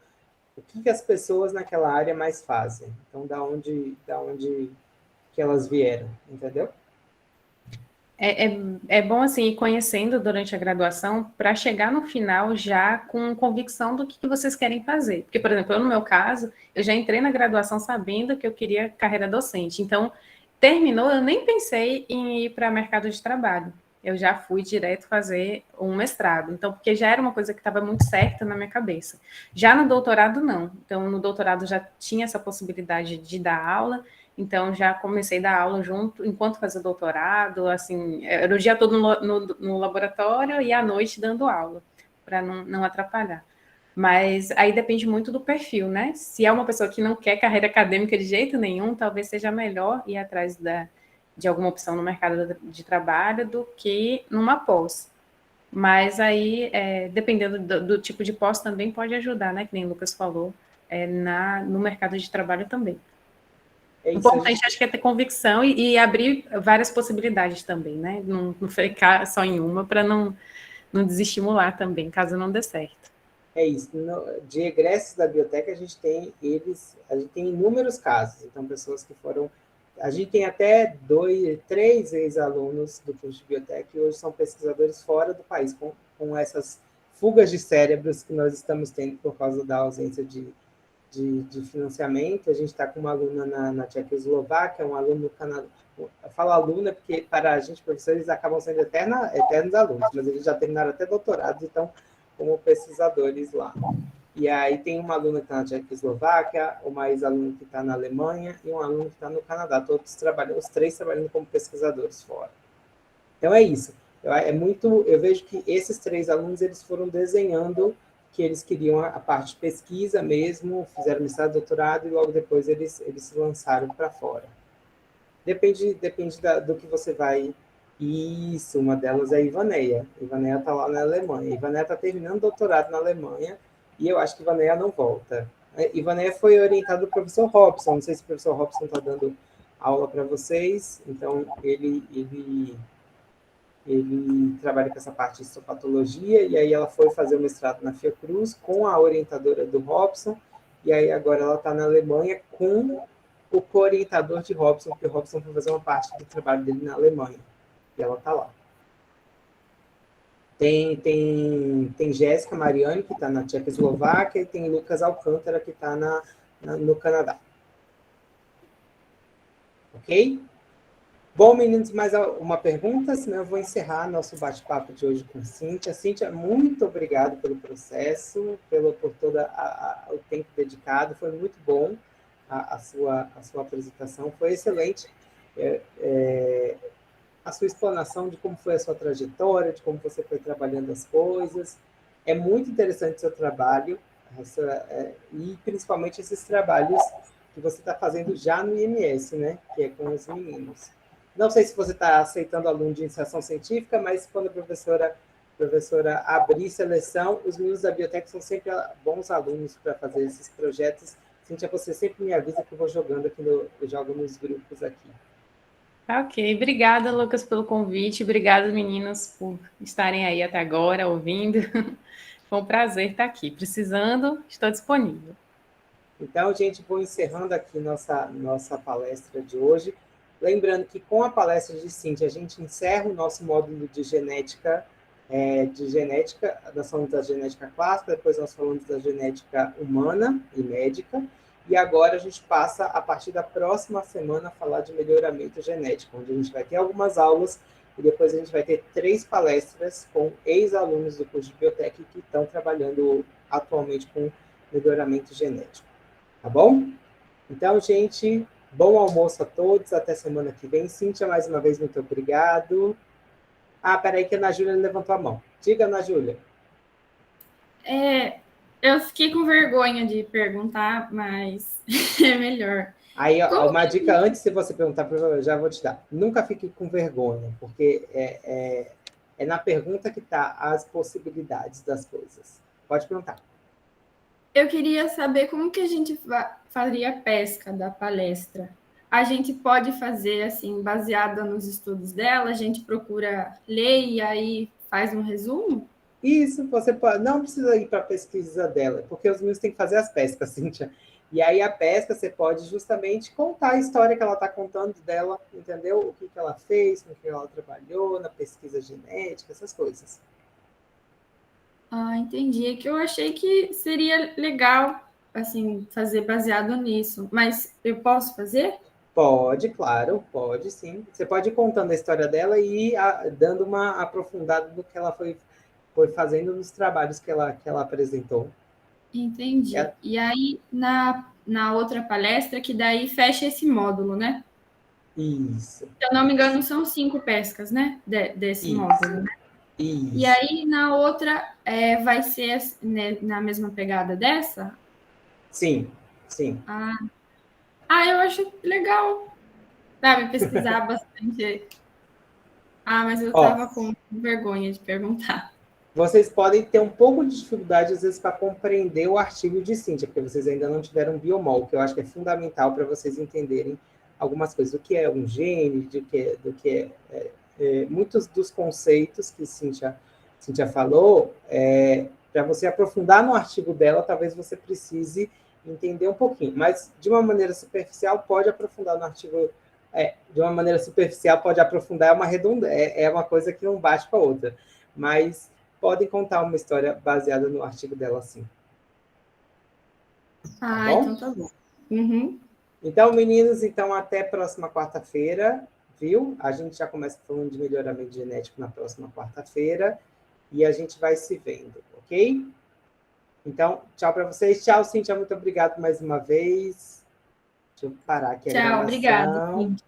o que as pessoas naquela área mais fazem. Então, da onde que elas vieram, entendeu? É bom, assim, ir conhecendo durante a graduação para chegar no final já com convicção do que vocês querem fazer. Porque, por exemplo, no meu caso, eu já entrei na graduação sabendo que eu queria carreira docente. Então, terminou, eu nem pensei em ir para mercado de trabalho. Eu já fui direto fazer um mestrado. Então, porque já era uma coisa que estava muito certa na minha cabeça. Já no doutorado, não. Então, no doutorado já tinha essa possibilidade de dar aula. Então, já comecei a dar aula junto, enquanto fazia doutorado, assim, era o dia todo no laboratório e à noite dando aula, para não atrapalhar. Mas aí depende muito do perfil, né? Se é uma pessoa que não quer carreira acadêmica de jeito nenhum, talvez seja melhor ir atrás de alguma opção no mercado de trabalho do que numa pós. Mas aí, dependendo do tipo de pós, também pode ajudar, né? Que nem o Lucas falou, no mercado de trabalho também. O importante, acho que é ter convicção e abrir várias possibilidades também, né? Não ficar só em uma para não desestimular também, caso não dê certo. É isso. De egressos da biotech, a gente tem inúmeros casos. Então, pessoas que foram... A gente tem até 3 ex-alunos do curso de biotech que hoje são pesquisadores fora do país, com essas fugas de cérebros que nós estamos tendo por causa da ausência de financiamento. A gente está com uma aluna na Tchecoslováquia, um aluno no Canadá. Eu falo aluna porque, para a gente, professores, eles acabam sendo eternos alunos, mas eles já terminaram até doutorado e estão como pesquisadores lá. E aí tem uma aluna que está na Tchecoslováquia, uma ex-aluna que está na Alemanha e um aluno que está no Canadá. Os 3 trabalhando como pesquisadores fora. Então, é isso. Eu vejo que esses 3 alunos, eles foram desenhando que eles queriam a parte de pesquisa mesmo, fizeram mestrado, doutorado, e logo depois eles se lançaram para fora. Depende do que você vai... Isso, uma delas é a Ivaneia. A Ivaneia está lá na Alemanha. A Ivaneia está terminando doutorado na Alemanha, e eu acho que a Ivaneia não volta. A Ivaneia foi orientada do professor Robson. Não sei se o professor Robson está dando aula para vocês. Então, ele trabalha com essa parte de histopatologia, e aí ela foi fazer o mestrado na Fiocruz com a orientadora do Robson, e aí agora ela está na Alemanha com o co-orientador de Robson, porque o Robson foi fazer uma parte do trabalho dele na Alemanha, e ela está lá. Tem Jéssica Mariani, que está na Tchecoslováquia, e tem Lucas Alcântara, que está no Canadá. ok? Bom, meninos, mais uma pergunta, senão eu vou encerrar nosso bate-papo de hoje com Cíntia. Cíntia, muito obrigado pelo processo, por todo o tempo dedicado, foi muito bom a sua apresentação, foi excelente. A sua explanação de como foi a sua trajetória, de como você foi trabalhando as coisas. É muito interessante o seu trabalho, e principalmente esses trabalhos que você está fazendo já no IMS, né? Que é com os meninos. Não sei se você está aceitando aluno de iniciação científica, mas quando a professora abrir seleção, os meninos da biblioteca são sempre bons alunos para fazer esses projetos. Cíntia, você sempre me avisa que eu vou jogando aqui, eu jogo nos grupos aqui. Ok, obrigada, Lucas, pelo convite. Obrigada, meninos, por estarem aí até agora, ouvindo. Foi um prazer estar aqui. Precisando, estou disponível. Então, gente, vou encerrando aqui nossa palestra de hoje. Lembrando que com a palestra de Cíntia, a gente encerra o nosso módulo de genética, nós falamos da genética clássica, depois nós falamos da genética humana e médica, e agora a gente passa, a partir da próxima semana, a falar de melhoramento genético, onde a gente vai ter algumas aulas, e depois a gente vai ter 3 palestras com ex-alunos do curso de biotech que estão trabalhando atualmente com melhoramento genético. Tá bom? Então, gente, bom almoço a todos, até semana que vem. Cíntia, mais uma vez, muito obrigado. Peraí que a Ana Júlia levantou a mão. Diga, Ana Júlia. Eu fiquei com vergonha de perguntar, mas é melhor. Aí, uma dica antes de você perguntar, eu já vou te dar. Nunca fique com vergonha, porque é na pergunta que está as possibilidades das coisas. Pode perguntar. Eu queria saber como que a gente faria a pesca da palestra. A gente pode fazer, assim, baseada nos estudos dela, a gente procura ler e aí faz um resumo? Isso, você não precisa ir para a pesquisa dela, porque os meninos têm que fazer as pescas, Cíntia. E aí a pesca você pode justamente contar a história que ela está contando dela, entendeu? O que ela fez, com o que ela trabalhou, na pesquisa genética, essas coisas. Entendi. É que eu achei que seria legal, assim, fazer baseado nisso. Mas eu posso fazer? Pode, claro, pode sim. Você pode ir contando a história dela e ir dando uma aprofundada no que ela foi fazendo nos trabalhos que ela apresentou. Entendi. E aí, na outra palestra, que daí fecha esse módulo, né? Isso. Se eu não me engano, são 5 pescas, né? Desse Isso. módulo. Isso. E aí, na outra, vai ser, né, na mesma pegada dessa? Sim, sim. Eu acho legal, sabe? Pesquisar bastante. Mas eu estava com vergonha de perguntar. Vocês podem ter um pouco de dificuldade, às vezes, para compreender o artigo de Cíntia, porque vocês ainda não tiveram biomol, que eu acho que é fundamental para vocês entenderem algumas coisas, do que é um gene, do que é muitos dos conceitos que Cíntia falou, para você aprofundar no artigo dela, talvez você precise entender um pouquinho, mas de uma maneira superficial pode aprofundar no artigo, de uma maneira superficial pode aprofundar, é uma coisa que não bate com a outra, mas podem contar uma história baseada no artigo dela, sim. Tá então tá bom. Uhum. Então, meninos, até a próxima quarta-feira, viu? A gente já começa falando de melhoramento genético na próxima quarta-feira e a gente vai se vendo, ok? Então, tchau para vocês. Tchau, Cíntia, muito obrigado mais uma vez. Deixa eu parar aqui a gravação. Tchau, obrigada, Cíntia.